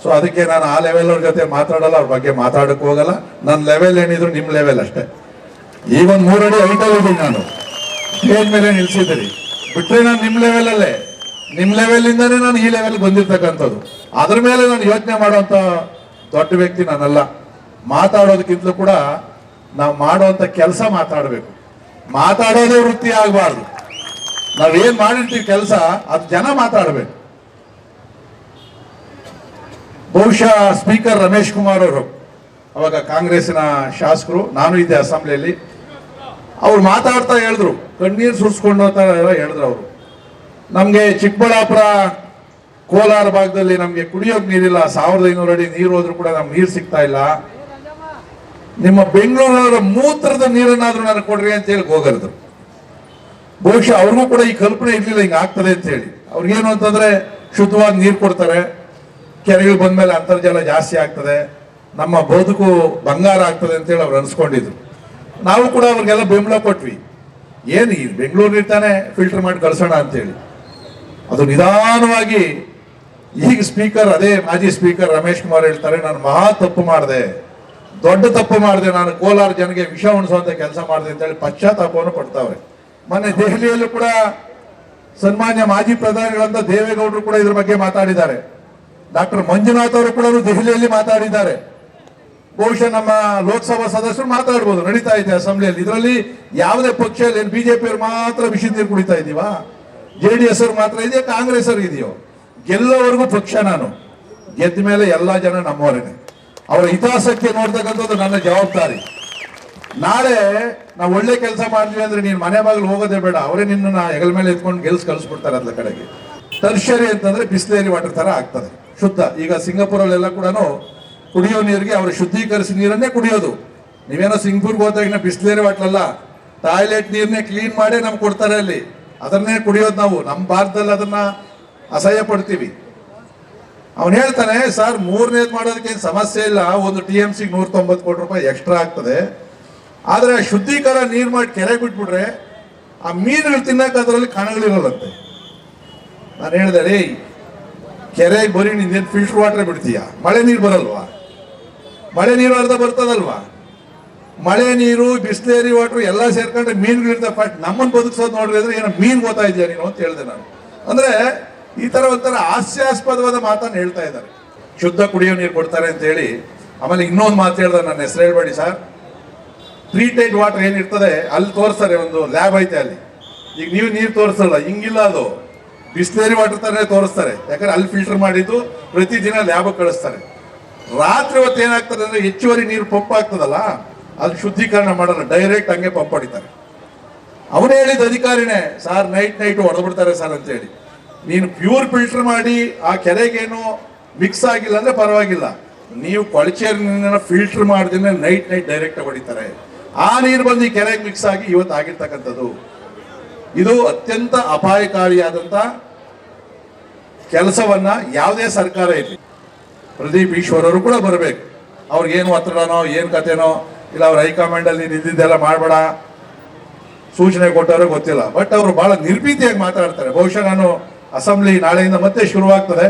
[SPEAKER 6] ಸೊ ಅದಕ್ಕೆ ನಾನು ಆ ಲೆವೆಲ್ ಅವ್ರ ಜೊತೆ ಮಾತಾಡಲ್ಲ, ಅವ್ರ ಬಗ್ಗೆ ಮಾತಾಡಕ್ಕೆ ಹೋಗಲ್ಲ. ನನ್ನ ಲೆವೆಲ್ ಏನಿದ್ರು ನಿಮ್ಮ ಲೆವೆಲ್ ಅಷ್ಟೇ. ಈಗ ಒಂದು 3 ಅಡಿ ಹೈಟಲ್ಲಿ ಇದ್ದೀನಿ ನಾನು, ಸ್ಟೇಜ್ ಮೇಲೆ ನಿಲ್ಸಿದ್ದೀರಿ. ಬಿಟ್ರೆ ನಾನು ನಿಮ್ಮ ಲೆವೆಲಲ್ಲೇ, ನಿಮ್ಮ ಲೆವೆಲ್ ಇಂದಾನೇ ನಾನು ಈ ಲೆವೆಲ್ ಬಂದಿರ್ತಕ್ಕಂಥದ್ದು. ಅದ್ರ ಮೇಲೆ ನಾನು ಯೋಚನೆ ಮಾಡುವಂತ ದೊಡ್ಡ ವ್ಯಕ್ತಿ ನಾನಲ್ಲ. ಮಾತಾಡೋದಕ್ಕಿಂತಲೂ ಕೂಡ ನಾವು ಮಾಡುವಂತ ಕೆಲಸ ಮಾತಾಡಬೇಕು. ಮಾತಾಡೋದೇ ವೃತ್ತಿ ಆಗಬಾರ್ದು. ನಾವೇನ್ ಮಾಡಿರ್ತೀವಿ ಕೆಲಸ ಅದು ಜನ ಮಾತಾಡಬೇಕು. ಬಹುಶಃ ಸ್ಪೀಕರ್ ರಮೇಶ್ ಕುಮಾರ್ ಅವರು ಅವಾಗ ಕಾಂಗ್ರೆಸ್ಸಿನ ಶಾಸಕರು, ನಾನು ಇದ್ದೆ ಅಸೆಂಬ್ಲಿಯಲ್ಲಿ, ಅವ್ರು ಮಾತಾಡ್ತಾ ಹೇಳಿದ್ರು, ಕಣ್ಣೀರು ಸುರಿಸ್ಕೊಂಡು ಹೇಳಿದ್ರು ಅವರು, ನಮ್ಗೆ ಚಿಕ್ಕಬಳ್ಳಾಪುರ ಕೋಲಾರ ಭಾಗದಲ್ಲಿ ನಮ್ಗೆ ಕುಡಿಯೋಕ್ ನೀರಿಲ್ಲ, 1500 ಅಡಿ ನೀರು ಹೋದ್ರು ಕೂಡ ನಮ್ಗೆ ನೀರು ಸಿಗ್ತಾ ಇಲ್ಲ. ನಿಮ್ಮ ಬೆಂಗಳೂರವರ ಮೂತ್ರದ ನೀರನ್ನಾದ್ರೂ ನನಗೆ ಕೊಡ್ರಿ ಅಂತ ಹೇಳಿ ಹೋಗರಿದ್ರು. ಬಹುಶಃ ಅವ್ರಿಗೂ ಕೂಡ ಈ ಕಲ್ಪನೆ ಇರ್ಲಿಲ್ಲ ಹಿಂಗ ಆಗ್ತದೆ ಅಂತ ಹೇಳಿ. ಅವ್ರಿಗೇನು ಅಂತಂದ್ರೆ ಶುದ್ಧವಾದ ನೀರು ಕೊಡ್ತಾರೆ, ಕೆರೆಗಳು ಬಂದ್ಮೇಲೆ ಅಂತರ್ಜಲ ಜಾಸ್ತಿ ಆಗ್ತದೆ, ನಮ್ಮ ಬದುಕು ಬಂಗಾರ ಆಗ್ತದೆ ಅಂತ ಹೇಳಿ ಅವ್ರು ಅನ್ಸ್ಕೊಂಡಿದ್ರು. ನಾವು ಕೂಡ ಅವ್ರಿಗೆಲ್ಲ ಬೆಂಬಲ ಕೊಟ್ವಿ. ಏನು ಈ ಬೆಂಗಳೂರು ಇರ್ತಾನೆ ಫಿಲ್ಟರ್ ಮಾಡಿ ಕಳ್ಸೋಣ ಅಂತೇಳಿ. ಅದು ನಿಧಾನವಾಗಿ ಈಗ ಸ್ಪೀಕರ್, ಅದೇ ಮಾಜಿ ಸ್ಪೀಕರ್ ರಮೇಶ್ ಕುಮಾರ್ ಹೇಳ್ತಾರೆ, ನಾನು ಮಹಾ ತಪ್ಪು ಮಾಡಿದೆ, ದೊಡ್ಡ ತಪ್ಪು ಮಾಡಿದೆ, ನಾನು ಕೋಲಾರ ಜನಗೆ ವಿಷ ಉಣಿಸುವಂತ ಕೆಲಸ ಮಾಡಿದೆ ಅಂತ ಹೇಳಿ ಪಶ್ಚಾತ್ತಾಪವನ್ನು ಪಡ್ತಾವ್ರೆ. ಮೊನ್ನೆ ದೆಹಲಿಯಲ್ಲೂ ಕೂಡ ಸನ್ಮಾನ್ಯ ಮಾಜಿ ಪ್ರಧಾನಿಗಳಂತ ದೇವೇಗೌಡರು ಕೂಡ ಇದ್ರ ಬಗ್ಗೆ ಮಾತಾಡಿದ್ದಾರೆ. ಡಾಕ್ಟರ್ ಮಂಜುನಾಥ್ ಅವರು ಕೂಡ ದೆಹಲಿಯಲ್ಲಿ ಮಾತಾಡಿದ್ದಾರೆ. ಬಹುಶಃ ನಮ್ಮ ಲೋಕಸಭಾ ಸದಸ್ಯರು ಮಾತಾಡ್ಬೋದು, ನಡೀತಾ ಇದೆ ಅಸೆಂಬ್ಲಿಯಲ್ಲಿ. ಇದರಲ್ಲಿ ಯಾವುದೇ ಪಕ್ಷ ಇಲ್ಲ, ಬಿಜೆಪಿ ಅವ್ರು ಮಾತ್ರ ವಿಷ ನೀರು ಕುಡಿತಾ ಇದೀವಾ, JDS ಅವ್ರು ಮಾತ್ರ ಇದೆಯಾ, ಕಾಂಗ್ರೆಸ್ ಅವ್ರು ಇದೆಯೋ? ಗೆಲ್ಲೋವರೆಗೂ ಪಕ್ಷ ನಾನು, ಗೆದ್ದ ಮೇಲೆ ಎಲ್ಲಾ ಜನ ನಮ್ಮವರೇನೆ. ಅವರ ಹಿತಾಸಕ್ತಿ ನೋಡ್ತಕ್ಕಂಥದ್ದು ನನ್ನ ಜವಾಬ್ದಾರಿ. ನಾಳೆ ನಾವು ಒಳ್ಳೆ ಕೆಲಸ ಮಾಡ್ತೀವಿ ಅಂದ್ರೆ ನೀನ್ ಮನೆ ಬಾಗಿಲು ಹೋಗೋದೇ ಬೇಡ, ಅವರೇ ನಿನ್ನ ಹೆಗಲ ಮೇಲೆ ಎತ್ಕೊಂಡು ಗೆಲ್ಸ್ ಕಳಿಸ್ಬಿಡ್ತಾರೆ ಅದ್ರ ಕಡೆಗೆ. ಟರ್ಷರಿ ಅಂತಂದ್ರೆ ಬಿಸ್ಲೇರಿ ವಾಟರ್ ತರ ಆಗ್ತದೆ, ಶುದ್ಧ. ಈಗ ಸಿಂಗಾಪುರಲ್ಲೆಲ್ಲ ಕೂಡ ಕುಡಿಯೋ ನೀರಿಗೆ ಅವರು ಶುದ್ಧೀಕರಿಸಿ ನೀರನ್ನೇ ಕುಡಿಯೋದು. ನೀವೇನೋ ಸಿಂಗಾಪುರ್ಗೆ ಹೋದಾಗ ಬಿಸ್ಲೇರಿ ವಾಟರ್ ಅಲ್ಲ, ಟಾಯ್ಲೆಟ್ ನೀರನ್ನೇ ಕ್ಲೀನ್ ಮಾಡಿ ನಮ್ಗೆ ಕೊಡ್ತಾರೆ ಅಲ್ಲಿ, ಅದನ್ನೇ ಕುಡಿಯೋದು ನಾವು. ನಮ್ಮ ಭಾರತದಲ್ಲಿ ಅದನ್ನ ಅಸಹ್ಯ ಪಡ್ತೀವಿ. ಅವನು ಹೇಳ್ತಾನೆ, ಸರ್ 3ನೇದು ಮಾಡೋದಕ್ಕೆ ಏನು ಸಮಸ್ಯೆ ಇಲ್ಲ, ಒಂದು TMC 190 ಕೋಟಿ ರೂಪಾಯಿ ಎಕ್ಸ್ಟ್ರಾ ಆಗ್ತದೆ, ಆದ್ರೆ ಶುದ್ಧೀಕರಣ ನೀರು ಮಾಡಿ ಕೆರೆ ಬಿಟ್ಬಿಟ್ರೆ ಆ ಮೀನುಗಳು ತಿನ್ನಕ್ಕೆ ಅದರಲ್ಲಿ ಕಣಗಳಿರೋಲ್ಲಂತೆ. ನಾನು ಹೇಳಿದೆ, ರೀ ಕೆರೆಗೆ ಬರೀ ನೀನೇನು ಫಿಲ್ಟರ್ ವಾಟರ್ ಬಿಡ್ತೀಯ, ಮಳೆ ನೀರು ಬರಲ್ವಾ? ಮಳೆ ನೀರು ಅರ್ಧ ಬರ್ತದಲ್ವಾ? ಮಳೆ ನೀರು, ಬಿಸ್ಲೇರಿ ವಾಟರ್ ಎಲ್ಲ ಸೇರ್ಕೊಂಡ್ರೆ ಮೀನುಗಳಿರ್ತಾವೆ. ಫಸ್ಟ್ ನಮ್ಮನ್ನು ಬದುಕಿಸೋದು ನೋಡ್ರಿ ಅಂದ್ರೆ ಏನೋ ಮೀನು ಗೊತ್ತಾ ಇದೆಯಾ ನೀನು ಅಂತ ಹೇಳಿದೆ ನಾನು. ಅಂದ್ರೆ ಈ ತರ ಒಂಥರ ಹಾಸ್ಯಾಸ್ಪದವಾದ ಮಾತನ್ನು ಹೇಳ್ತಾ ಇದ್ದಾರೆ. ಶುದ್ಧ ಕುಡಿಯೋ ನೀರು ಕೊಡ್ತಾರೆ ಅಂತ ಹೇಳಿ. ಆಮೇಲೆ ಇನ್ನೊಂದು ಮಾತು ಹೇಳಿದ್ರೆ, ನನ್ನ ಹೆಸರು ಹೇಳ್ಬೇಡಿ ಸರ್, ಟ್ರೀಟೆಡ್ ವಾಟರ್ ಏನಿರ್ತದೆ ಅಲ್ಲಿ ತೋರಿಸ್ತಾರೆ, ಒಂದು ಲ್ಯಾಬ್ ಐತೆ ಅಲ್ಲಿ. ಈಗ ನೀವು ನೀರು ತೋರಿಸಲ್ಲ, ಹಿಂಗಿಲ್ಲ, ಅದು ಬಿಸ್ಲೇರಿ ವಾಟರ್ ತರನೇ ತೋರಿಸ್ತಾರೆ. ಯಾಕಂದ್ರೆ ಅಲ್ಲಿ ಫಿಲ್ಟರ್ ಮಾಡಿದ್ದು ಪ್ರತಿದಿನ ಲ್ಯಾಬ್ ಕಳಿಸ್ತಾರೆ. ರಾತ್ರಿ ಹೊತ್ತು ಏನಾಗ್ತದೆ ಅಂದ್ರೆ ಹೆಚ್ಚುವರಿ ನೀರು ಪಂಪ್ ಆಗ್ತದಲ್ಲ, ಅದು ಶುದ್ಧೀಕರಣ ಮಾಡಲ್ಲ, ಡೈರೆಕ್ಟ್ ಹಂಗೆ ಪಂಪ್ ಹೊಡಿತಾರೆ. ಅವನೇ ಹೇಳಿದ ಅಧಿಕಾರಿನೇ, ಸರ್ ನೈಟ್ ಹೊಡೆದ್ಬಿಡ್ತಾರೆ ಸರ್ ಅಂತ ಹೇಳಿ. ನೀನು ಪ್ಯೂರ್ ಫಿಲ್ಟರ್ ಮಾಡಿ ಆ ಕೆರೆಗೇನು ಮಿಕ್ಸ್ ಆಗಿಲ್ಲ ಅಂದ್ರೆ ಪರವಾಗಿಲ್ಲ, ನೀವು ಕೊಳಚೆ ನೀರನ್ನ ಫಿಲ್ಟರ್ ಮಾಡಿದ್ರೆ ನೈಟ್ ಡೈರೆಕ್ಟ್ ಹೊಡಿತಾರೆ. ಆ ನೀರು ಬಂದು ಈ ಕೆರೆಗೆ ಮಿಕ್ಸ್ ಆಗಿ ಇವತ್ತು ಆಗಿರ್ತಕ್ಕಂಥದ್ದು. ಇದು ಅತ್ಯಂತ ಅಪಾಯಕಾರಿಯಾದಂತ ಕೆಲಸವನ್ನ ಯಾವುದೇ ಸರ್ಕಾರ ಇರಲಿ, ಪ್ರದೀಪ್ ಈಶ್ವರ್ ಅವರು ಕೂಡ ಬರಬೇಕು. ಅವ್ರಿಗೇನು ಒತ್ತಡನೋ ಏನು ಕಥೆನೋ ಇಲ್ಲ, ಅವ್ರ ಹೈಕಮಾಂಡ್ ಅಲ್ಲಿ ನಿಂತಿದ್ದೆಲ್ಲ ಮಾಡಬೇಡ ಸೂಚನೆ ಕೊಟ್ಟವ್ರೆ ಗೊತ್ತಿಲ್ಲ, ಬಟ್ ಅವರು ಬಹಳ ನಿರ್ಭೀತಿಯಾಗಿ ಮಾತಾಡ್ತಾರೆ. ಬಹುಶಃ ನಾನು ಅಸೆಂಬ್ಲಿ ನಾಳೆಯಿಂದ ಮತ್ತೆ ಶುರುವಾಗ್ತದೆ,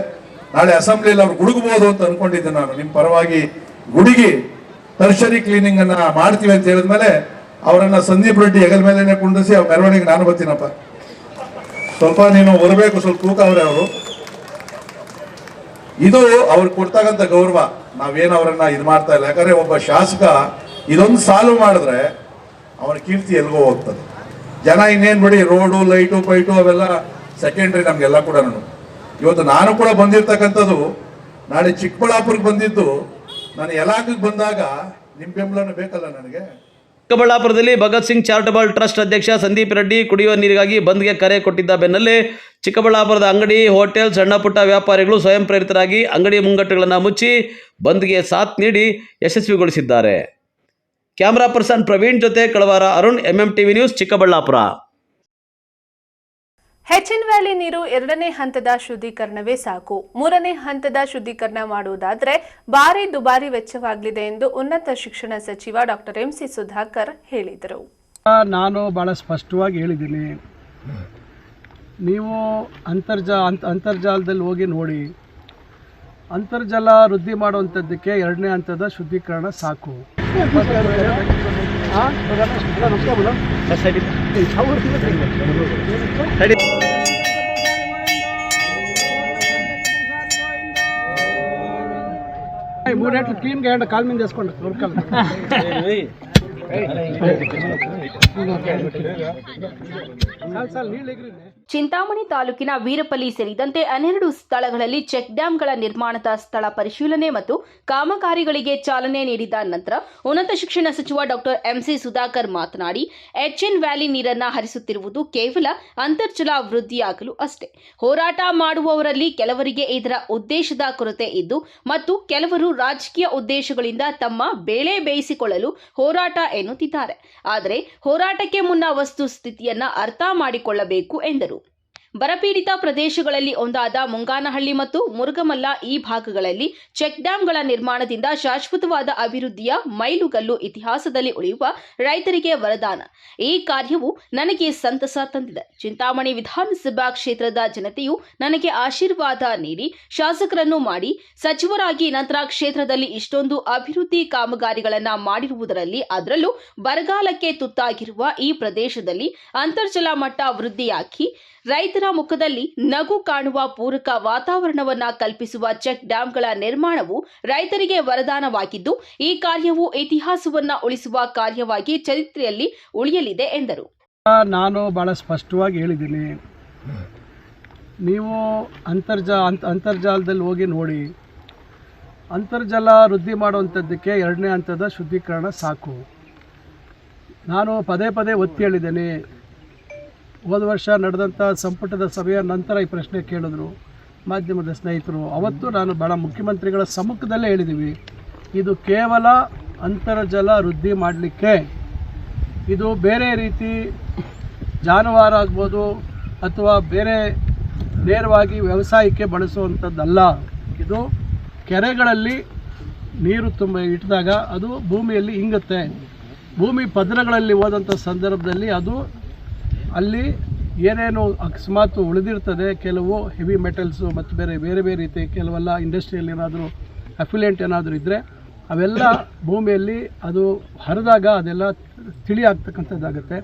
[SPEAKER 6] ನಾಳೆ ಅಸೆಂಬ್ಲಿಯಲ್ಲಿ ಅವ್ರು ಗುಡುಗಬಹುದು ಅಂತ ಅನ್ಕೊಂಡಿದ್ದೆ ನಾನು. ನಿಮ್ಮ ಪರವಾಗಿ ಗುಡುಗಿ ಟರ್ಷರಿ ಕ್ಲೀನಿಂಗ್ ಅನ್ನ ಮಾಡ್ತೀವಿ ಅಂತ ಹೇಳಿದ್ಮೇಲೆ ಅವರನ್ನ ಸಂದೀಪ್ ರೆಡ್ಡಿ ಹೆಗಲ ಮೇಲೆನೆ ಕುಂಡಿಸಿ ಅವ್ರ ಮೆರವಣಿಗೆ ನಾನು ಬರ್ತೀನಪ್ಪ, ಸ್ವಲ್ಪ ನೀನು ಬರಬೇಕು, ಸ್ವಲ್ಪ ತೂಕ ಅವ್ರೆ ಅವರು. ಇದು ಅವ್ರಿಗೆ ಕೊಡ್ತಕ್ಕಂಥ ಗೌರವ. ನಾವೇನು ಅವರನ್ನ ಇದು ಮಾಡ್ತಾ ಇಲ್ಲ. ಯಾಕಂದ್ರೆ ಒಬ್ಬ ಶಾಸಕ ಇದೊಂದು ಸಾಲ್ವ್ ಮಾಡಿದ್ರೆ ಅವನ ಕೀರ್ತಿ ಎಲ್ಗೋ ಹೋಗ್ತದೆ. ಜನ ಇನ್ನೇನ್ ಬಿಡಿ, ರೋಡು ಲೈಟು ಪೈಟು ಅವೆಲ್ಲ ಸೆಕೆಂಡ್ರಿ ನಮ್ಗೆಲ್ಲ ಕೂಡ. ಇವತ್ತು ನಾನು ಕೂಡ ಬಂದಿರ್ತಕ್ಕಂಥದ್ದು, ನಾಳೆ ಚಿಕ್ಕಬಳ್ಳಾಪುರಕ್ಕೆ ಬಂದಿದ್ದು, ನಾನು ಯಲಾಕಿಗೆ ಬಂದಾಗ ನಿಮ್ಮ ಬೆಂಬಲನೂ ಬೇಕಲ್ಲ ನನಗೆ.
[SPEAKER 3] ಚಿಕ್ಕಬಳ್ಳಾಪುರದಲ್ಲಿ ಭಗತ್ ಸಿಂಗ್ ಚಾರಿಟಬಲ್ ಟ್ರಸ್ಟ್ ಅಧ್ಯಕ್ಷ ಸಂದೀಪ್ ರೆಡ್ಡಿ ಕುಡಿಯುವ ನೀರಿಗಾಗಿ ಬಂದ್ಗೆ ಕರೆ ಕೊಟ್ಟಿದ್ದ ಬೆನ್ನಲ್ಲೇ ಚಿಕ್ಕಬಳ್ಳಾಪುರದ ಅಂಗಡಿ, ಹೋಟೆಲ್, ಸಣ್ಣ ಪುಟ್ಟ ವ್ಯಾಪಾರಿಗಳು ಸ್ವಯಂ ಪ್ರೇರಿತರಾಗಿ ಅಂಗಡಿ ಮುಂಗಟ್ಟುಗಳನ್ನು ಮುಚ್ಚಿ ಬಂದ್ಗೆ ಸಾಥ್ ನೀಡಿ ಯಶಸ್ವಿಗೊಳಿಸಿದ್ದಾರೆ. ಕ್ಯಾಮರಾ ಪರ್ಸನ್ ಪ್ರವೀಣ್ ಜೊತೆ Kalavara Arun, MMTV news, Chikkaballapura.
[SPEAKER 1] HN valley ನೀರು 2ನೇ ಹಂತದ ಶುದ್ಧೀಕರಣವೇ ಸಾಕು, 3ನೇ ಹಂತದ ಶುದ್ಧೀಕರಣ ಮಾಡುವುದಾದರೆ ಭಾರಿ ದುಬಾರಿ ವೆಚ್ಚವಾಗಲಿದೆ ಎಂದು ಉನ್ನತ ಶಿಕ್ಷಣ ಸಚಿವ ಡಾಕ್ಟರ್ MC ಸುಧಾಕರ್ ಹೇಳಿದರು.
[SPEAKER 7] ನಾನು ಭಾಳ ಸ್ಪಷ್ಟವಾಗಿ ಹೇಳಿದ್ದೀನಿ, ನೀವು ಅಂತರ್ಜಾಲದಲ್ಲಿ ಹೋಗಿ ನೋಡಿ. ಅಂತರ್ಜಲ ವೃದ್ಧಿ ಮಾಡುವಂಥದ್ದಕ್ಕೆ 2ನೇ ಹಂತದ ಶುದ್ಧೀಕರಣ ಸಾಕು. ಮೂರೇట్లు క్లీన్గా వేయండి, కాలు మీద చేసుకోండి.
[SPEAKER 8] ಚಿಂತಾಮಣಿ ತಾಲೂಕಿನ ವೀರಪಲ್ಲಿ ಸೇರಿದಂತೆ 12 ಸ್ಥಳಗಳಲ್ಲಿ ಚೆಕ್ ಡ್ಯಾಂಗಳ ನಿರ್ಮಾಣದ ಸ್ಥಳ ಪರಿಶೀಲನೆ ಮತ್ತು ಕಾಮಗಾರಿಗಳಿಗೆ ಚಾಲನೆ ನೀಡಿದ ನಂತರ ಉನ್ನತ ಶಿಕ್ಷಣ ಸಚಿವ ಡಾಕ್ಟರ್ MC ಸುಧಾಕರ್ ಮಾತನಾಡಿ, ಹೆಚ್ಎನ್ ವ್ಯಾಲಿ ನೀರನ್ನು ಹರಿಸುತ್ತಿರುವುದು ಕೇವಲ ಅಂತರ್ಜಲ ವೃದ್ಧಿಯಾಗಲು ಅಷ್ಟೇ. ಹೋರಾಟ ಮಾಡುವವರಲ್ಲಿ ಕೆಲವರಿಗೆ ಇದರ ಉದ್ದೇಶದ ಕೊರತೆ ಇದ್ದು ಮತ್ತು ಕೆಲವರು ರಾಜಕೀಯ ಉದ್ದೇಶಗಳಿಂದ ತಮ್ಮ ಬೇಳೆ ಬೇಯಿಸಿಕೊಳ್ಳಲು ಹೋರಾಟ ಎನ್ನುತ್ತಿದ್ದಾರೆ. ಆದರೆ ಹೋರಾಟಕ್ಕೆ ಮುನ್ನ ವಸ್ತುಸ್ಥಿತಿಯನ್ನು ಅರ್ಥ ಮಾಡಿಕೊಳ್ಳಬೇಕು ಎಂದರು. ಬರಪೀಡಿತ ಪ್ರದೇಶಗಳಲ್ಲಿ ಒಂದಾದ ಮುಂಗಾನಹಳ್ಳಿ ಮತ್ತು ಮುರುಗಮಲ್ಲ ಈ ಭಾಗಗಳಲ್ಲಿ ಚೆಕ್ ಡ್ಯಾಂಗಳ ನಿರ್ಮಾಣದಿಂದ ಶಾಶ್ವತವಾದ ಅಭಿವೃದ್ಧಿಯ ಮೈಲುಗಲ್ಲು ಇತಿಹಾಸದಲ್ಲಿ ಉಳಿಯುವ ರೈತರಿಗೆ ವರದಾನ. ಈ ಕಾರ್ಯವು ನನಗೆ ಸಂತಸ ತಂದಿದೆ. ಚಿಂತಾಮಣಿ ವಿಧಾನಸಭಾ ಕ್ಷೇತ್ರದ ಜನತೆಯು ನನಗೆ ಆಶೀರ್ವಾದ ನೀಡಿ ಶಾಸಕರನ್ನು ಮಾಡಿ ಸಚಿವರಾಗಿ ನಂತರ ಕ್ಷೇತ್ರದಲ್ಲಿ ಇಷ್ಟೊಂದು ಅಭಿವೃದ್ಧಿ ಕಾಮಗಾರಿಗಳನ್ನು ಮಾಡಿರುವುದರಲ್ಲಿ, ಅದರಲ್ಲೂ ಬರಗಾಲಕ್ಕೆ ತುತ್ತಾಗಿರುವ ಈ ಪ್ರದೇಶದಲ್ಲಿ ಅಂತರ್ಜಲ ಮಟ್ಟ ವೃದ್ಧಿಯಾಗಿ ರೈತರ ಮುಖದಲ್ಲಿ ನಗು ಕಾಣುವ ಪೂರಕ ವಾತಾವರಣವನ್ನು ಕಲ್ಪಿಸುವ ಚೆಕ್ ಡ್ಯಾಂಗಳ ನಿರ್ಮಾಣವು ರೈತರಿಗೆ ವರದಾನವಾಗಿದ್ದು, ಈ ಕಾರ್ಯವು ಇತಿಹಾಸವನ್ನು ಉಳಿಸುವ ಕಾರ್ಯವಾಗಿ ಚರಿತ್ರೆಯಲ್ಲಿ ಉಳಿಯಲಿದೆ ಎಂದರು.
[SPEAKER 7] ನಾನು ಭಾಳ ಸ್ಪಷ್ಟವಾಗಿ ಹೇಳಿದ್ದೀನಿ, ನೀವು ಅಂತರ್ಜಾಲದಲ್ಲಿ ಹೋಗಿ ನೋಡಿ. ಅಂತರ್ಜಲ ವೃದ್ಧಿ ಮಾಡುವಂಥದ್ದಕ್ಕೆ 2ನೇ ಹಂತದ ಶುದ್ಧೀಕರಣ ಸಾಕು. ನಾನು ಪದೇ ಪದೇ ಒತ್ತಿ ಹೇಳಿದ್ದೇನೆ. ಹೋದ ವರ್ಷ ನಡೆದಂಥ ಸಂಪುಟದ ಸಭೆಯ ನಂತರ ಈ ಪ್ರಶ್ನೆ ಕೇಳಿದ್ರು ಮಾಧ್ಯಮದ ಸ್ನೇಹಿತರು. ಅವತ್ತು ನಾನು ಭಾಳ ಮುಖ್ಯಮಂತ್ರಿಗಳ ಸಮ್ಮುಖದಲ್ಲೇ ಹೇಳಿದ್ದೀವಿ, ಇದು ಕೇವಲ ಅಂತರ್ಜಲ ವೃದ್ಧಿ ಮಾಡಲಿಕ್ಕೆ, ಇದು ಬೇರೆ ರೀತಿ ಜಾನುವಾರು ಆಗ್ಬೋದು ಅಥವಾ ಬೇರೆ ನೇರವಾಗಿ ವ್ಯವಸಾಯಕ್ಕೆ ಬಳಸುವಂಥದ್ದಲ್ಲ. ಇದು ಕೆರೆಗಳಲ್ಲಿ ನೀರು ಇಟ್ಟಿದಾಗ ಅದು ಭೂಮಿಯಲ್ಲಿ ಇಂಗುತ್ತೆ. ಭೂಮಿ ಪದರಗಳಲ್ಲಿ ಹೋದಂಥ ಸಂದರ್ಭದಲ್ಲಿ ಅದು ಅಲ್ಲಿ ಏನೇನು ಅಕಸ್ಮಾತ್ ಉಳಿದಿರ್ತದೆ, ಕೆಲವು ಹೆವಿ ಮೆಟಲ್ಸು ಮತ್ತು ಬೇರೆ ಬೇರೆ ರೀತಿ ಕೆಲವೆಲ್ಲ ಇಂಡಸ್ಟ್ರಿಯಲ್ಲಿ ಏನಾದರೂ ಅಫಿಲಿಯೆಂಟ್ ಏನಾದರೂ ಇದ್ದರೆ ಅವೆಲ್ಲ ಭೂಮಿಯಲ್ಲಿ ಅದು ಹರಿದಾಗ ಅದೆಲ್ಲ ತಿಳಿ ಆಗ್ತಕ್ಕಂಥದ್ದಾಗುತ್ತೆ.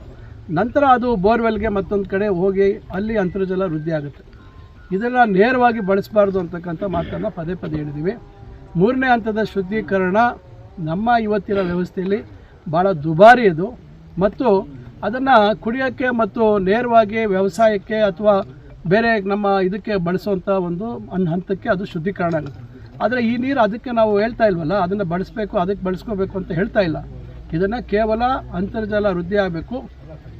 [SPEAKER 7] ನಂತರ ಅದು ಬೋರ್ವೆಲ್ಗೆ ಮತ್ತೊಂದು ಕಡೆ ಹೋಗಿ ಅಲ್ಲಿ ಅಂತರ್ಜಲ ವೃದ್ಧಿ ಆಗುತ್ತೆ. ಇದನ್ನು ನೇರವಾಗಿ ಬಳಸಬಾರ್ದು ಅಂತಕ್ಕಂಥ ಮಾತನ್ನು ಪದೇ ಪದೇ ಹೇಳಿದ್ದೀವಿ. 3ನೇ ಹಂತದ ಶುದ್ಧೀಕರಣ ನಮ್ಮ ಇವತ್ತಿನ ವ್ಯವಸ್ಥೆಯಲ್ಲಿ ಭಾಳ ದುಬಾರಿ ಇದು ಮತ್ತು ಅದನ್ನು ಕುಡಿಯೋಕ್ಕೆ ಮತ್ತು ನೇರವಾಗಿ ವ್ಯವಸಾಯಕ್ಕೆ ಅಥವಾ ಬೇರೆ ನಮ್ಮ ಇದಕ್ಕೆ ಬಳಸುವಂಥ ಒಂದು ಹಂತಕ್ಕೆ ಅದು ಶುದ್ಧೀಕರಣ ಆಗುತ್ತೆ. ಆದರೆ ಈ ನೀರು ಅದಕ್ಕೆ ನಾವು ಹೇಳ್ತಾ ಇಲ್ವಲ್ಲ, ಅದನ್ನು ಬಳಸಬೇಕು, ಅದಕ್ಕೆ ಬಳಸ್ಕೋಬೇಕು ಅಂತ ಹೇಳ್ತಾ ಇಲ್ಲ. ಇದನ್ನು ಕೇವಲ ಅಂತರ್ಜಲ ವೃದ್ಧಿ ಆಗಬೇಕು.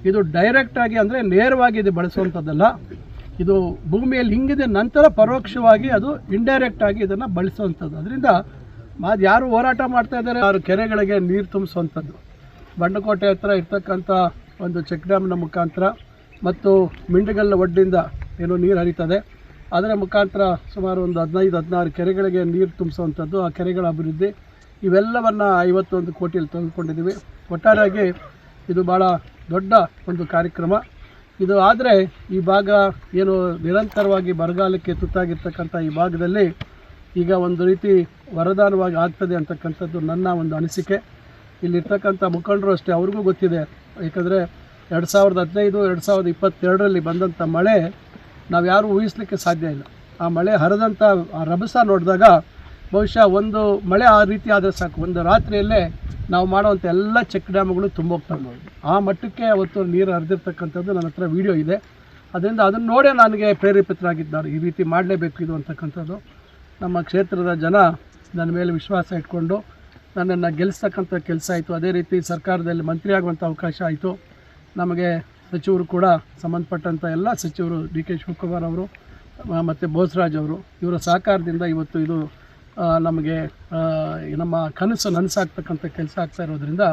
[SPEAKER 7] ಇದು ಡೈರೆಕ್ಟಾಗಿ ಅಂದರೆ ನೇರವಾಗಿ ಇದು ಬಳಸುವಂಥದ್ದಲ್ಲ. ಇದು ಭೂಮಿಯಲ್ಲಿ ಹಿಂಗಿದೆ, ನಂತರ ಪರೋಕ್ಷವಾಗಿ ಅದು ಇಂಡೈರೆಕ್ಟಾಗಿ ಇದನ್ನು ಬಳಸುವಂಥದ್ದು. ಅದರಿಂದ ಯಾರು ಹೋರಾಟ ಮಾಡ್ತಾ ಇದ್ದಾರೆ, ಯಾರು ಕೆರೆಗಳಿಗೆ ನೀರು ತುಂಬಿಸುವಂಥದ್ದು, ಬಂಡಕೋಟೆ ಹತ್ರ ಇರ್ತಕ್ಕಂಥ ಒಂದು ಚೆಕ್ ಡ್ಯಾಮ್ನ ಮುಖಾಂತರ ಮತ್ತು ಮಿಂಡಗಲ್ಲ ಒಡ್ಡಿಂದ ಏನು ನೀರು ಹರಿತದೆ, ಅದರ ಮುಖಾಂತರ ಸುಮಾರು ಒಂದು 15-16 ಕೆರೆಗಳಿಗೆ ನೀರು ತುಂಬಿಸುವಂಥದ್ದು, ಆ ಕೆರೆಗಳ ಅಭಿವೃದ್ಧಿ, ಇವೆಲ್ಲವನ್ನು 51 ಕೋಟಿಯಲ್ಲಿ ತೆಗೆದುಕೊಂಡಿದ್ದೀವಿ. ಒಟ್ಟಾರೆಯಾಗಿ ಇದು ಭಾಳ ದೊಡ್ಡ ಒಂದು ಕಾರ್ಯಕ್ರಮ. ಇದು ಆದರೆ ಈ ಭಾಗ ಏನು ನಿರಂತರವಾಗಿ ಬರಗಾಲಕ್ಕೆ ತುತ್ತಾಗಿರ್ತಕ್ಕಂಥ ಈ ಭಾಗದಲ್ಲಿ ಈಗ ಒಂದು ರೀತಿ ವರದಾನವಾಗಿ ಆಗ್ತದೆ ಅಂತಕ್ಕಂಥದ್ದು ನನ್ನ ಒಂದು ಅನಿಸಿಕೆ. ಇಲ್ಲಿರ್ತಕ್ಕಂಥ ಮುಖಂಡರು ಅಷ್ಟೇ, ಅವ್ರಿಗೂ ಗೊತ್ತಿದೆ. ಏಕೆಂದರೆ 2015-2022ರಲ್ಲಿ ಬಂದಂಥ ಮಳೆ ನಾವು ಯಾರೂ ಊಹಿಸಲಿಕ್ಕೆ ಸಾಧ್ಯ ಇಲ್ಲ. ಆ ಮಳೆ ಹರಿದಂಥ ಆ ರಭಸ ನೋಡಿದಾಗ ಬಹುಶಃ ಒಂದು ಮಳೆ ಆ ರೀತಿ ಆದರೆ ಸಾಕು, ಒಂದು ರಾತ್ರಿಯಲ್ಲೇ ನಾವು ಮಾಡುವಂಥ ಎಲ್ಲ ಚೆಕ್ ಡ್ಯಾಮ್ಗಳು ತುಂಬೋಗ್ತವೆ. ಆ ಮಟ್ಟಕ್ಕೆ ಅವತ್ತು ನೀರು ಹರಿದಿರ್ತಕ್ಕಂಥದ್ದು ನನ್ನ ಹತ್ರ ವಿಡಿಯೋ ಇದೆ. ಅದರಿಂದ ಅದನ್ನು ನೋಡೇ ನನಗೆ ಪ್ರೇರೇಪಿತರಾಗಿದ್ದಾರೆ, ಈ ರೀತಿ ಮಾಡಲೇಬೇಕು ಇದು ಅಂತಕ್ಕಂಥದ್ದು. ನಮ್ಮ ಕ್ಷೇತ್ರದ ಜನ ನನ್ನ ಮೇಲೆ ವಿಶ್ವಾಸ ಇಟ್ಕೊಂಡು ನನ್ನನ್ನು ಗೆಲ್ಲಿಸ್ತಕ್ಕಂಥ ಕೆಲಸ ಆಯಿತು. ಅದೇ ರೀತಿ ಸರ್ಕಾರದಲ್ಲಿ ಮಂತ್ರಿ ಆಗುವಂಥ ಅವಕಾಶ ಆಯಿತು. ನಮಗೆ ಸಚಿವರು ಕೂಡ ಸಂಬಂಧಪಟ್ಟಂಥ ಎಲ್ಲ ಸಚಿವರು ಡಿ.ಕೆ. ಶಿವಕುಮಾರ್ ಅವರು ಮತ್ತು ಬೋಸರಾಜ್ ಅವರು ಇವರ ಸಹಕಾರದಿಂದ ಇವತ್ತು ಇದು ನಮಗೆ ನಮ್ಮ ಕನಸು ನನಸಾಗ್ತಕ್ಕಂಥ ಕೆಲಸ ಆಗ್ತಾ ಇರೋದ್ರಿಂದ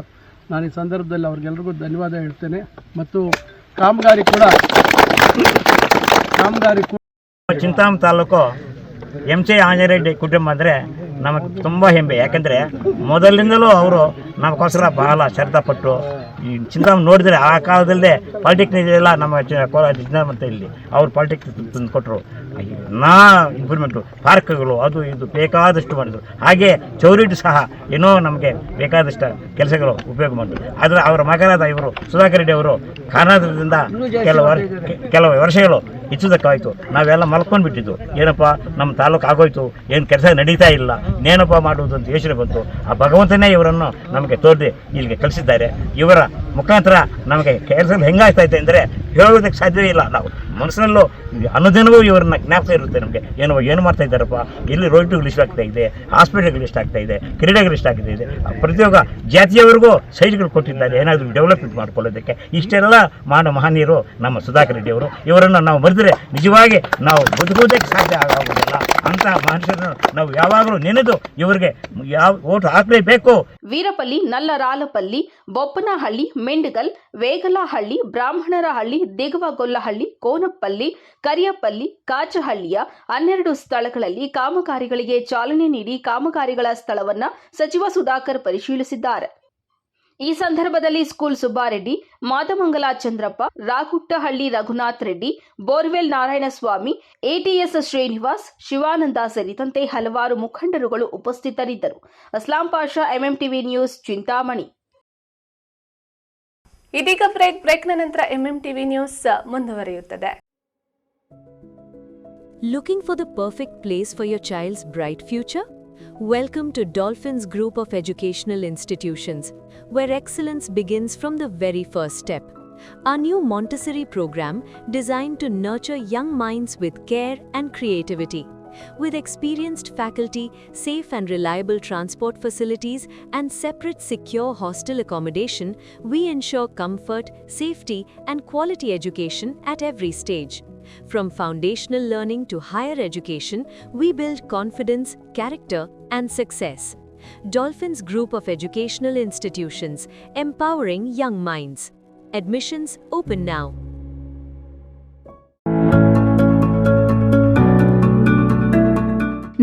[SPEAKER 7] ನಾನು ಈ ಸಂದರ್ಭದಲ್ಲಿ ಅವ್ರಿಗೆಲ್ರಿಗೂ ಧನ್ಯವಾದ ಹೇಳ್ತೇನೆ. ಮತ್ತು ಕಾಮಗಾರಿ ಕೂಡ
[SPEAKER 9] ಚಿಂತಾಮಣಿ ತಾಲೂಕು ಎಂ.ಸಿ. ಆಂಜನೇಯ ಕುಟುಂಬ ಅಂದರೆ ನಮಗೆ ತುಂಬ ಹೆಮ್ಮೆ. ಯಾಕೆಂದರೆ ಮೊದಲಿನಿಂದಲೂ ಅವರು ನಮಗೋಸ್ಕರ ಬಹಳ ಶ್ರದ್ಧಪಟ್ಟು ಈ ಚಿಂತಾಮಣಿ ನೋಡಿದರೆ ಆ ಕಾಲದಲ್ಲೇ ಪಾಲಿಟೆಕ್ನಿಕ್ ಎಲ್ಲ ನಮ್ಮ ಮತ್ತು ಇಲ್ಲಿ ಅವ್ರು ಪಾಲಿಟೆಕ್ನಿಕ್ ತಂದು ಕೊಟ್ಟರು. ಇಂಪ್ರೂವ್ಮೆಂಟು ಪಾರ್ಕ್ಗಳು ಅದು ಇದು ಬೇಕಾದಷ್ಟು ಮಾಡಿದ್ರು. ಹಾಗೆ ಚೌರಿಟಿ ಸಹ ಏನೋ ನಮಗೆ ಬೇಕಾದಷ್ಟು ಕೆಲಸಗಳು ಉಪಯೋಗ ಮಾಡಿದ್ರು. ಆದರೆ ಅವರ ಮಗನಾದ ಇವರು ಸುಧಾಕರ್ ರೆಡ್ಡಿ ಅವರು ಕಾರಣದಿಂದ ಕೆಲವು ವರ್ಷಗಳು ಹೆಚ್ಚುದಕ್ಕಾಯಿತು. ನಾವೆಲ್ಲ ಮಲ್ಕೊಂಡ್ಬಿಟ್ಟಿದ್ದು, ಏನಪ್ಪ ನಮ್ಮ ತಾಲೂಕು ಆಗೋಯ್ತು, ಏನು ಕೆಲಸ ನಡೀತಾ ಇಲ್ಲ, ನೇನಪ್ಪ ಮಾಡುವುದು ಅಂತ ಯೋಚನೆ ಬಂತು. ಆ ಭಗವಂತನೇ ಇವರನ್ನು ನಮಗೆ ತೋರಿಸಿ ಇಲ್ಲಿಗೆ ಕಳಿಸಿದ್ದಾರೆ. ಇವರ ಮುಖಾಂತರ ನಮಗೆ ಕೆಲಸ ಹೆಂಗಾಗ್ತೈತೆ ಅಂದರೆ ಹೇಳೋದಕ್ಕೆ ಸಾಧ್ಯವೇ ಇಲ್ಲ. ನಾವು ಮನಸ್ಸಿನಲ್ಲೂ ಅನುದಿನವೂ ಇವರನ್ನ ಜ್ಞಾಪಕ ಇರುತ್ತೆ ನಮಗೆ. ಏನು ಮಾಡ್ತಾ ಇದ್ದಾರಪ್ಪ, ಎಲ್ಲಿ ರೋಡ್ಗಳು ಇಷ್ಟ ಆಗ್ತಾ ಇದೆ, ಹಾಸ್ಪಿಟಲ್ಗಳು ಇಷ್ಟ ಆಗ್ತಾ ಇದೆ, ಕ್ರೀಡೆಗಳು ಇಷ್ಟ ಆಗ್ತಾ ಇದೆ, ಪ್ರತಿಯೊಬ್ಬ ಜಾತಿಯವರಿಗೂ ಸೈಟ್ಗಳು ಕೊಟ್ಟಿದ್ದಾರೆ ಏನಾದರೂ ಡೆವಲಪ್ಮೆಂಟ್ ಮಾಡ್ಕೊಳ್ಳೋದಕ್ಕೆ. ಇಷ್ಟೆಲ್ಲ ಮಹನೀಯರು ನಮ್ಮ ಸುಧಾಕರ್ ರೆಡ್ಡಿ ಅವರು. ಇವರನ್ನು ನಾವು ಮರೆತರೆ ನಿಜವಾಗಿ ನಾವು ಬದುಕುವುದಕ್ಕೆ ಸಾಧ್ಯ ಆಗೋದಿಲ್ಲ. ಅಂತಹ ಮನುಷ್ಯರನ್ನು ನಾವು ಯಾವಾಗಲೂ ನೆನೆದು ಇವರಿಗೆ ಓಟು ಹಾಕಲೇಬೇಕು.
[SPEAKER 8] ವೀರಪಲ್ಲಿ, ನಲ್ಲರಾಲಪಲ್ಲಿ, ಬೊಪ್ಪನಹಳ್ಳಿ, ಮೆಂಡಗಲ್, ವೇಗಲಹಳ್ಳಿ, ಬ್ರಾಹ್ಮಣರಹಳ್ಳಿ, ದಿಗವಗೊಲ್ಲಹಳ್ಳಿ, ಕೋನಪ್ಪಲ್ಲಿ, ಕರಿಯಪಲ್ಲಿ, ಕಾಚಹಳ್ಳಿಯ 12 ಸ್ಥಳಗಳಲ್ಲಿ ಕಾಮಗಾರಿಗಳಿಗೆ ಚಾಲನೆ ನೀಡಿ ಕಾಮಗಾರಿಗಳ ಸ್ಥಳವನ್ನು ಸಚಿವ ಸುಧಾಕರ್ ಪರಿಶೀಲಿಸಿದ್ದಾರೆ. ಈ ಸಂದರ್ಭದಲ್ಲಿ school Subbareddy, Madamangala Chandrappa, Raguttahalli Raghunath Reddy, borewell Narayanaswamy, ATS Srinivas, Shivananda ಸೇರಿದಂತೆ ಹಲವಾರು ಮುಖಂಡರುಗಳು ಉಪಸ್ಥಿತರಿದ್ದರು. Aslam Pasha, MMTV news, Chintamani.
[SPEAKER 1] ಇದೀಗ ಬ್ರೇಕ್ನ ನಂತರ ಎಂಎಂಟಿವಿ ನ್ಯೂಸ್ ಮುಂದುವರಿಯುತ್ತದೆ.
[SPEAKER 10] Looking for the perfect place for your child's bright future? Welcome to Dolphins Group of Educational Institutions, where excellence begins from the very first step. Our new Montessori program designed to nurture young minds with care and creativity. With experienced faculty, safe and reliable transport facilities, and separate secure hostel accommodation, we ensure comfort, safety, and quality education at every stage. From foundational learning to higher education, we build confidence, character, and success. Dolphins Group of Educational Institutions, empowering young minds. Admissions open now.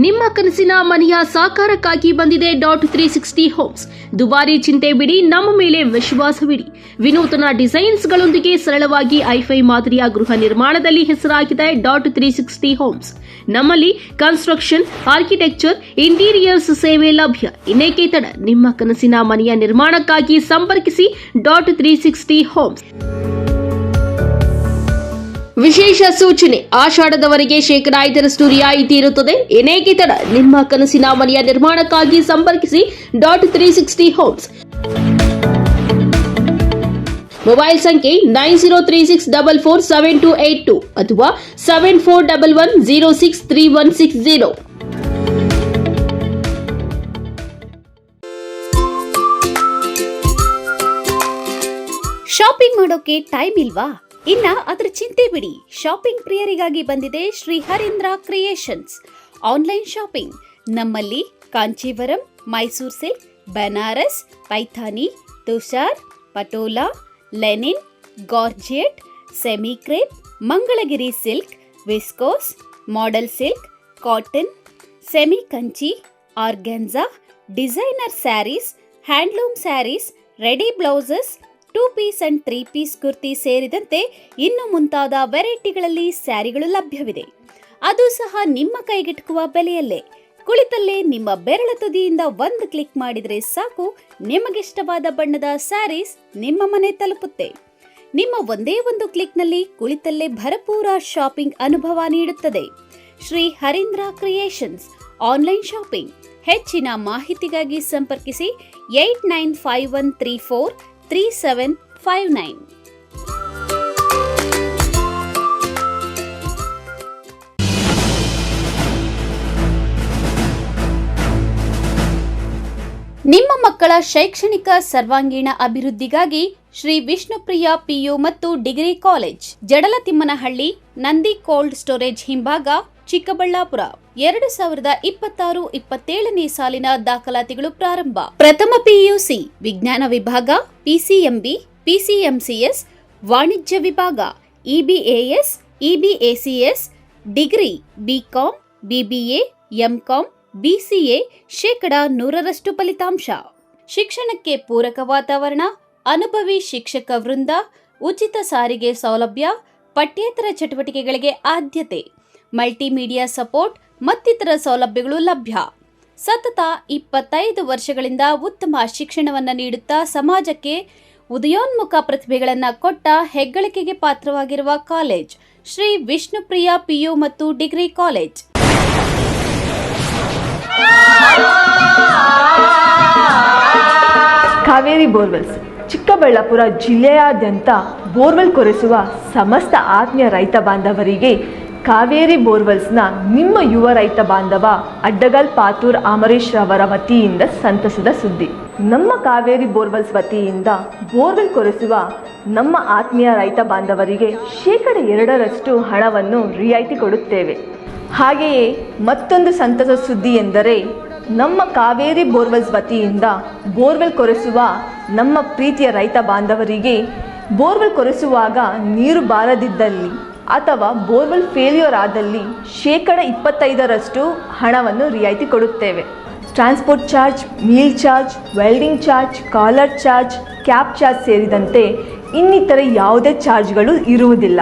[SPEAKER 8] ನಿಮ್ಮ ಕನಸಿನ ಮನೆಯ ಸಾಕಾರಕ್ಕಾಗಿ ಬಂದಿದೆ .360 homes. ದುಬಾರಿ ಚಿಂತೆ ಬಿಡಿ, ನಮ್ಮ ಮೇಲೆ ವಿಶ್ವಾಸವಿಡಿ. ವಿನೂತನ ಡಿಸೈನ್ಸ್ಗಳೊಂದಿಗೆ ಸರಳವಾಗಿ ಐಫೈ ಮಾದರಿಯ ಗೃಹ ನಿರ್ಮಾಣದಲ್ಲಿ ಹೆಸರಾಗಿದೆ .360 ಹೋಮ್ಸ್. ನಮ್ಮಲ್ಲಿ ಕನ್ಸ್ಟ್ರಕ್ಷನ್, ಆರ್ಕಿಟೆಕ್ಚರ್, ಇಂಟೀರಿಯರ್ಸ್ ಸೇವೆ ಲಭ್ಯ. ಇನ್ನೇಕೆ ತಡ, ನಿಮ್ಮ ಕನಸಿನ ಮನೆಯ ನಿರ್ಮಾಣಕ್ಕಾಗಿ ಸಂಪರ್ಕಿಸಿ .360 ಹೋಮ್ಸ್. ವಿಶೇಷ ಸೂಚನೆ, ಆಷಾಢದವರೆಗೆ 5% ರಿಯಾಯಿತಿ ಇರುತ್ತದೆ. ಏನೇಕೆ ತಡ, ನಿಮ್ಮ ಕನಸಿನ ಮನೆಯ ನಿರ್ಮಾಣಕ್ಕಾಗಿ ಸಂಪರ್ಕಿಸಿ .360 ಹೋಮ್ಸ್. ಮೊಬೈಲ್ ಸಂಖ್ಯೆ 9036447282 ಅಥವಾ 7411063160.
[SPEAKER 11] ಶಾಪಿಂಗ್ ಮಾಡೋಕೆ ಟೈಮ್ ಇಲ್ವಾ? ಇನ್ನ ಅದರ ಚಿಂತೆ ಬಿಡಿ. ಶಾಪಿಂಗ್ ಪ್ರಿಯರಿಗಾಗಿ ಬಂದಿದೆ Shri Harindra creations online shopping. ನಮ್ಮಲ್ಲಿ Kanchivaram, Mysuru silk, Banaras, Paithani, Tussar, Patola, linen, georgette, semi crepe, Mangalagiri silk, viscose, model silk, cotton, semi Kanchi, organza, designer sarees, handloom sarees, ready blouses, 2 piece and 3 piece kurti ಸೇರಿದಂತೆ ಇನ್ನು ಮುಂತಾದ ವೆರೈಟಿಗಳಲ್ಲಿ ಸ್ಯಾರಿಗಳು ಲಭ್ಯವಿದೆ. ಅದು ಸಹ ನಿಮ್ಮ ಕೈಗೆಟುಕುವ ಬೆಲೆಯಲ್ಲೇ. ಕುಳಿತಲ್ಲೇ ನಿಮ್ಮ ಬೆರಳ ತುದಿಯಿಂದ ಒಂದು ಕ್ಲಿಕ್ ಮಾಡಿದರೆ ಸಾಕು, ನಿಮಗಿಷ್ಟವಾದ ಬಣ್ಣದ ಸ್ಯಾರೀಸ್ ನಿಮ್ಮ ಮನೆ ತಲುಪುತ್ತೆ. ನಿಮ್ಮ ಒಂದೇ ಒಂದು ಕ್ಲಿಕ್ನಲ್ಲಿ ಕುಳಿತಲ್ಲೇ ಭರಪೂರ ಶಾಪಿಂಗ್ ಅನುಭವ ನೀಡುತ್ತದೆ. Shri Harindra creations online shopping. ಹೆಚ್ಚಿನ ಮಾಹಿತಿಗಾಗಿ ಸಂಪರ್ಕಿಸಿ 8951343759. ನಿಮ್ಮ ಮಕ್ಕಳ ಶೈಕ್ಷಣಿಕ ಸರ್ವಾಂಗೀಣ ಅಭಿವೃದ್ಧಿಗಾಗಿ ಶ್ರೀ ವಿಷ್ಣುಪ್ರಿಯ ಪಿಯು ಮತ್ತು degree college, Jadalathimmanahalli, Nandi cold storage ಹಿಂಭಾಗ, ಚಿಕ್ಕಬಳ್ಳಾಪುರ. 2026-27ನೇ ಸಾಲಿನ ದಾಖಲಾತಿಗಳು ಪ್ರಾರಂಭ. ಪ್ರಥಮ ಪಿಯುಸಿ ವಿಜ್ಞಾನ ವಿಭಾಗ, ಪಿಸಿಎಂಬಿ, ಪಿಸಿಎಂಸಿಎಸ್, ವಾಣಿಜ್ಯ ವಿಭಾಗ, EBAS, EBACS, degree BCom, BBA, MCom, BCA 100% ಫಲಿತಾಂಶ. ಶಿಕ್ಷಣಕ್ಕೆ ಪೂರಕ ವಾತಾವರಣ, ಅನುಭವಿ ಶಿಕ್ಷಕ ವೃಂದ, ಉಚಿತ ಸಾರಿಗೆ ಸೌಲಭ್ಯ, ಪಠ್ಯೇತರ ಚಟುವಟಿಕೆಗಳಿಗೆ ಆದ್ಯತೆ, ಮಲ್ಟಿಮೀಡಿಯಾ ಸಪೋರ್ಟ್ ಮತ್ತಿತರ ಸೌಲಭ್ಯಗಳು ಲಭ್ಯ. ಸತತ 25 ವರ್ಷಗಳಿಂದ ಉತ್ತಮ ಶಿಕ್ಷಣವನ್ನು ನೀಡುತ್ತಾ ಸಮಾಜಕ್ಕೆ ಉದಯೋನ್ಮುಖ ಪ್ರತಿಭೆಗಳನ್ನು ಕೊಟ್ಟ ಹೆಗ್ಗಳಿಕೆಗೆ ಪಾತ್ರವಾಗಿರುವ ಕಾಲೇಜ್ ಶ್ರೀ ವಿಷ್ಣುಪ್ರಿಯ ಪಿಯು ಮತ್ತು degree college.
[SPEAKER 12] Kaveri borewells Chikkaballapur ಜಿಲ್ಲೆಯಾದ್ಯಂತ ಬೋರ್ವೆಲ್ ಕೊರೆಸುವ ಸಮಸ್ತ ಆತ್ಮೀಯ ರೈತ ಬಾಂಧವರಿಗೆ ಕಾವೇರಿ ಬೋರ್ವೆಲ್ಸ್ನ ನಿಮ್ಮ ಯುವ ರೈತ ಬಾಂಧವ ಅಡ್ಡಗಲ್ ಪಾತೂರ್ ಅಮರೀಶ್ ರವರ ವತಿಯಿಂದ ಸಂತಸದ ಸುದ್ದಿ. ನಮ್ಮ ಕಾವೇರಿ ಬೋರ್ವೆಲ್ಸ್ ವತಿಯಿಂದ ಬೋರ್ವೆಲ್ ಕೊರೆಸುವ ನಮ್ಮ ಆತ್ಮೀಯ ರೈತ ಬಾಂಧವರಿಗೆ 2% ಹಣವನ್ನು ರಿಯಾಯಿತಿ ಕೊಡುತ್ತೇವೆ. ಹಾಗೆಯೇ ಮತ್ತೊಂದು ಸಂತಸ ಸುದ್ದಿ ಎಂದರೆ ನಮ್ಮ ಕಾವೇರಿ ಬೋರ್ವೆಲ್ಸ್ ವತಿಯಿಂದ ಬೋರ್ವೆಲ್ ಕೊರೆಸುವ ನಮ್ಮ ಪ್ರೀತಿಯ ರೈತ ಬಾಂಧವರಿಗೆ ಬೋರ್ವೆಲ್ ಕೊರೆಸುವಾಗ ನೀರು ಬಾರದಿದ್ದಲ್ಲಿ ಅಥವಾ ಬೋರ್ವೆಲ್ ಫೇಲ್ಯೂರ್ ಆದಲ್ಲಿ 25% ಹಣವನ್ನು ರಿಯಾಯಿತಿ ಕೊಡುತ್ತೇವೆ. Transport charge, meal charge, welding charge, collar charge, cab charge ಸೇರಿದಂತೆ ಇನ್ನಿತರೆ ಯಾವುದೇ ಚಾರ್ಜ್ಗಳು ಇರುವುದಿಲ್ಲ.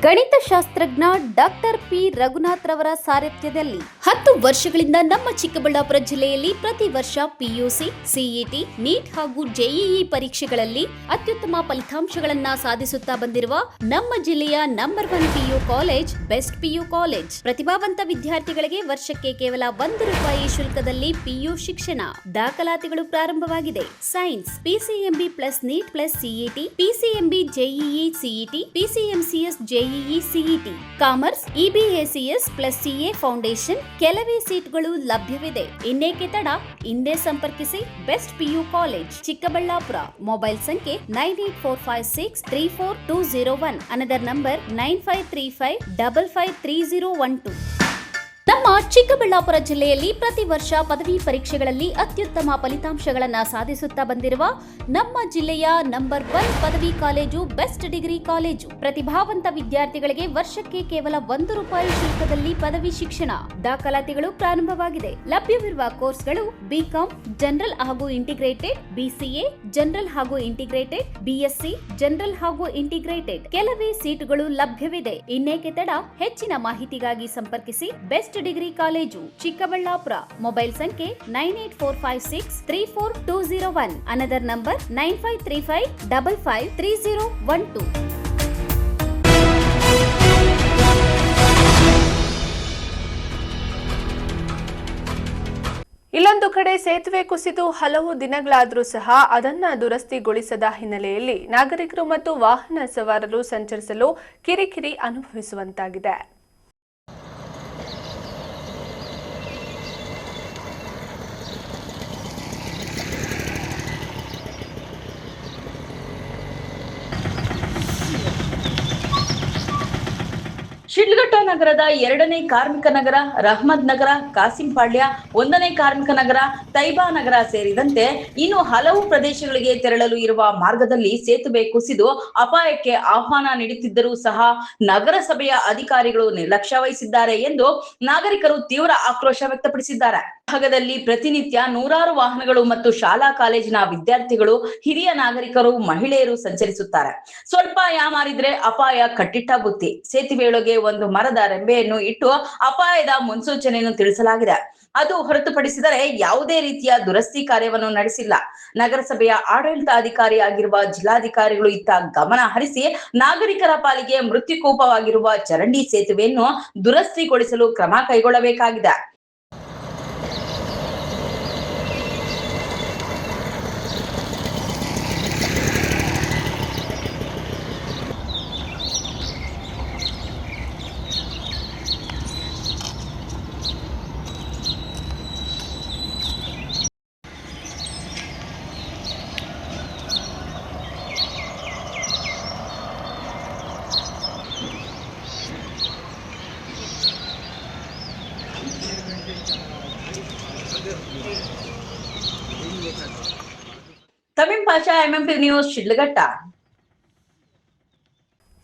[SPEAKER 11] ಗಣಿತಶಾಸ್ತ್ರಜ್ಞ ಡಾಕ್ಟರ್ ಪಿ ರಘುನಾಥ್ ರವರ ಸಾರಥ್ಯದಲ್ಲಿ 10 ವರ್ಷಗಳಿಂದ ನಮ್ಮ ಚಿಕ್ಕಬಳ್ಳಾಪುರ ಜಿಲ್ಲೆಯಲ್ಲಿ ಪ್ರತಿ ವರ್ಷ ಪಿಯುಸಿ, ಸಿಇಟಿ, ನೀಟ್ ಹಾಗೂ ಜೆಇಇ ಪರೀಕ್ಷೆಗಳಲ್ಲಿ ಅತ್ಯುತ್ತಮ ಫಲಿತಾಂಶಗಳನ್ನು ಸಾಧಿಸುತ್ತಾ ಬಂದಿರುವ ನಮ್ಮ ಜಿಲ್ಲೆಯ number 1 PU college best PU college. ಪ್ರತಿಭಾವಂತ ವಿದ್ಯಾರ್ಥಿಗಳಿಗೆ ವರ್ಷಕ್ಕೆ ಕೇವಲ ₹1 ಶುಲ್ಕದಲ್ಲಿ ಪಿಯು ಶಿಕ್ಷಣ. ದಾಖಲಾತಿಗಳು ಪ್ರಾರಂಭವಾಗಿದೆ. Science PCMB plus NEET plus CET, PCMB JEE CET, PCMCS JEE CET, commerce EBACS plus CA foundation. ಕೆಲವೇ ಸೀಟ್ಗಳು ಲಭ್ಯವಿದೆ. ಇನ್ನೇಕೆ ತಡ, ಹಿಂದೆ ಸಂಪರ್ಕಿಸಿ. Best PU college, Chikkaballapur. Mobile ಸಂಖ್ಯೆ 9845634201. Another number 9535553012. ನಮ್ಮ ಚಿಕ್ಕಬಳ್ಳಾಪುರ ಜಿಲ್ಲೆಯಲ್ಲಿ ಪ್ರತಿ ವರ್ಷ ಪದವಿ ಪರೀಕ್ಷೆಗಳಲ್ಲಿ ಅತ್ಯುತ್ತಮ ಫಲಿತಾಂಶಗಳನ್ನು ಸಾಧಿಸುತ್ತಾ ಬಂದಿರುವ ನಮ್ಮ ಜಿಲ್ಲೆಯ ನಂಬರ್ 1 ಪದವಿ ಕಾಲೇಜು ಬೆಸ್ಟ್ ಡಿಗ್ರಿ ಕಾಲೇಜು. ಪ್ರತಿಭಾವಂತ ವಿದ್ಯಾರ್ಥಿಗಳಿಗೆ ವರ್ಷಕ್ಕೆ ಕೇವಲ ₹1 ಶುಲ್ಕದಲ್ಲಿ ಪದವಿ ಶಿಕ್ಷಣ. ದಾಖಲಾತಿಗಳು ಪ್ರಾರಂಭವಾಗಿದೆ. ಲಭ್ಯವಿರುವ ಕೋರ್ಸ್ಗಳು ಬಿಕಾಂ ಜನರಲ್ ಹಾಗೂ ಇಂಟಿಗ್ರೇಟೆಡ್, ಬಿಸಿಎ ಜನರಲ್ ಹಾಗೂ ಇಂಟಿಗ್ರೇಟೆಡ್, ಬಿಎಸ್ಸಿ ಜನರಲ್ ಹಾಗೂ ಇಂಟಿಗ್ರೇಟೆಡ್. ಕೆಲವೇ ಸೀಟುಗಳು ಲಭ್ಯವಿದೆ. ಇನ್ನೇಕೆ ತಡ, ಹೆಚ್ಚಿನ ಮಾಹಿತಿಗಾಗಿ ಸಂಪರ್ಕಿಸಿ. Best degree college, Chikkaballapur. Mobile ಸಂಖ್ಯೆ 9845634201. Another number 9535553012.
[SPEAKER 1] ಇಲ್ಲೊಂದು ಕಡೆ ಸೇತುವೆ ಕುಸಿದು ಹಲವು ದಿನಗಳಾದರೂ ಸಹ ಅದನ್ನು ದುರಸ್ತಿಗೊಳಿಸದ ಹಿನ್ನೆಲೆಯಲ್ಲಿ ನಾಗರಿಕರು ಮತ್ತು ವಾಹನ ಸವಾರರು ಸಂಚರಿಸಲು ಕಿರಿಕಿರಿ ಅನುಭವಿಸುವಂತಾಗಿದೆ.
[SPEAKER 13] ಶಿಡ್ಲಘಟ್ಟ ನಗರದ 2ನೇ ಕಾರ್ಮಿಕ ನಗರ, ರಹಮದ್ ನಗರ, ಕಾಸಿಂಪಾಳ್ಯ, 1ನೇ ಕಾರ್ಮಿಕ ನಗರ, ತೈಬಾ ನಗರ ಸೇರಿದಂತೆ ಇನ್ನು ಹಲವು ಪ್ರದೇಶಗಳಿಗೆ ತೆರಳಲು ಇರುವ ಮಾರ್ಗದಲ್ಲಿ ಸೇತುವೆ ಕುಸಿದು ಅಪಾಯಕ್ಕೆ ಆಹ್ವಾನ ನೀಡುತ್ತಿದ್ದರೂ ಸಹ ನಗರಸಭೆಯ ಅಧಿಕಾರಿಗಳು ನಿರ್ಲಕ್ಷ್ಯ ವಹಿಸಿದ್ದಾರೆ ಎಂದು ನಾಗರಿಕರು ತೀವ್ರ ಆಕ್ರೋಶ ವ್ಯಕ್ತಪಡಿಸಿದ್ದಾರೆ. ಭಾಗದಲ್ಲಿ ಪ್ರತಿನಿತ್ಯ ನೂರಾರು ವಾಹನಗಳು ಮತ್ತು ಶಾಲಾ ಕಾಲೇಜಿನ ವಿದ್ಯಾರ್ಥಿಗಳು, ಹಿರಿಯ ನಾಗರಿಕರು, ಮಹಿಳೆಯರು ಸಂಚರಿಸುತ್ತಾರೆ. ಸ್ವಲ್ಪ ಯಾಮಾರಿದ್ರೆ ಅಪಾಯ ಕಟ್ಟಿಟ್ಟ ಬುತ್ತಿ. ಸೇತುವೆಯೊಳಗೆ ಒಂದು ಮರದ ರೆಂಬೆಯನ್ನು ಇಟ್ಟು ಅಪಾಯದ ಮುನ್ಸೂಚನೆಯನ್ನು ತಿಳಿಸಲಾಗಿದೆ. ಅದು ಹೊರತುಪಡಿಸಿದರೆ ಯಾವುದೇ ರೀತಿಯ ದುರಸ್ತಿ ಕಾರ್ಯವನ್ನು ನಡೆಸಿಲ್ಲ. ನಗರಸಭೆಯ ಆಡಳಿತಾಧಿಕಾರಿ ಆಗಿರುವ ಜಿಲ್ಲಾಧಿಕಾರಿಗಳು ಇತ್ತ ಗಮನ ಹರಿಸಿ ನಾಗರಿಕರ ಪಾಲಿಗೆ ಮೃತ್ಯುಕೋಪವಾಗಿರುವ ಚರಂಡಿ ಸೇತುವೆಯನ್ನು ದುರಸ್ತಿಗೊಳಿಸಲು ಕ್ರಮ ಕೈಗೊಳ್ಳಬೇಕಾಗಿದೆ. Pasha, MMT news, Shidlaghatta.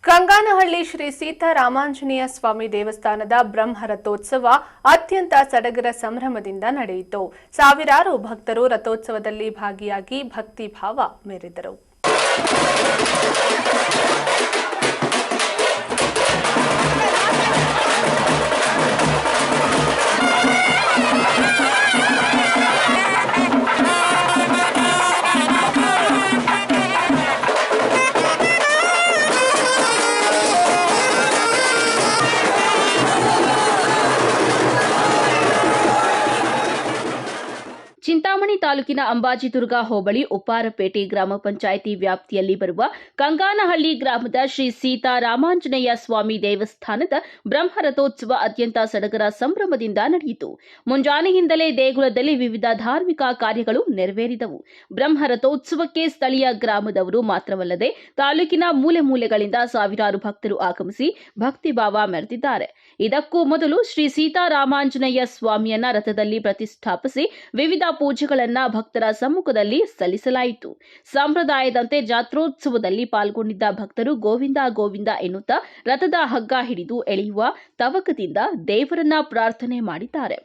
[SPEAKER 1] ಕಂಗಾನಹಳ್ಳಿ ಶ್ರೀ ಸೀತಾರಾಮಾಂಜನೇಯ ಸ್ವಾಮಿ ದೇವಸ್ಥಾನದ ಬ್ರಹ್ಮರಥೋತ್ಸವ ಅತ್ಯಂತ ಸಡಗರ ಸಂಭ್ರಮದಿಂದ ನಡೆಯಿತು. ಸಾವಿರಾರು ಭಕ್ತರು ರಥೋತ್ಸವದಲ್ಲಿ ಭಾಗಿಯಾಗಿ ಭಕ್ತಿ ಭಾವ ಮೆರೆದರು.
[SPEAKER 8] ಚಿಂತಾಮಣಿ ತಾಲೂಕಿನ ಅಂಬಾಜಿದುರ್ಗ ಹೋಬಳಿ ಉಪ್ಪಾರಪೇಟೆ ಗ್ರಾಮ ಪಂಚಾಯಿತಿ ವ್ಯಾಪ್ತಿಯಲ್ಲಿ ಬರುವ ಕಂಗಾನಹಳ್ಳಿ ಗ್ರಾಮದ ಶ್ರೀ ಸೀತಾರಾಮಾಂಜನೇಯ ಸ್ವಾಮಿ ದೇವಸ್ಥಾನದ ಬ್ರಹ್ಮರಥೋತ್ಸವ ಅತ್ಯಂತ ಸಡಗರ ಸಂಭ್ರಮದಿಂದ ನಡೆಯಿತು. ಮುಂಜಾನೆಯಿಂದಲೇ ದೇಗುಲದಲ್ಲಿ ವಿವಿಧ ಧಾರ್ಮಿಕ ಕಾರ್ಯಗಳು ನೆರವೇರಿದವು. ಬ್ರಹ್ಮರಥೋತ್ಸವಕ್ಕೆ ಸ್ಥಳೀಯ ಗ್ರಾಮದವರು ಮಾತ್ರವಲ್ಲದೆ ತಾಲೂಕಿನ ಮೂಲೆ ಮೂಲೆಗಳಿಂದ ಸಾವಿರಾರು ಭಕ್ತರು ಆಗಮಿಸಿ ಭಕ್ತಿಭಾವ ಮೆರೆದಿದ್ದಾರೆ. ಇದಕ್ಕೂ ಮೊದಲು ಶ್ರೀ ಸೀತಾರಾಮಾಂಜನೇಯ ಸ್ವಾಮಿಯನ್ನ ರಥದಲ್ಲಿ ಪ್ರತಿಷ್ಠಾಪಿಸಿ ವಿವಿಧ ಪೂಜೆಗಳನ್ನ ಭಕ್ತರ ಸಮ್ಮುಖದಲ್ಲಿ ಸಲ್ಲಿಸಲಾಯಿತು. ಸಂಪ್ರದಾಯದಂತೆ ಜಾತ್ರೋತ್ಸವದಲ್ಲಿ ಪಾಲ್ಗೊಂಡಿದ್ದ ಭಕ್ತರು ಗೋವಿಂದ ಗೋವಿಂದ ಎನ್ನುತ್ತಾ ರಥದ ಹಗ್ಗ ಹಿಡಿದು ಎಳೆಯುವ ತವಕದಿಂದ ದೇವರನ್ನ ಪ್ರಾರ್ಥನೆ ಮಾಡಿದ್ದಾರೆ.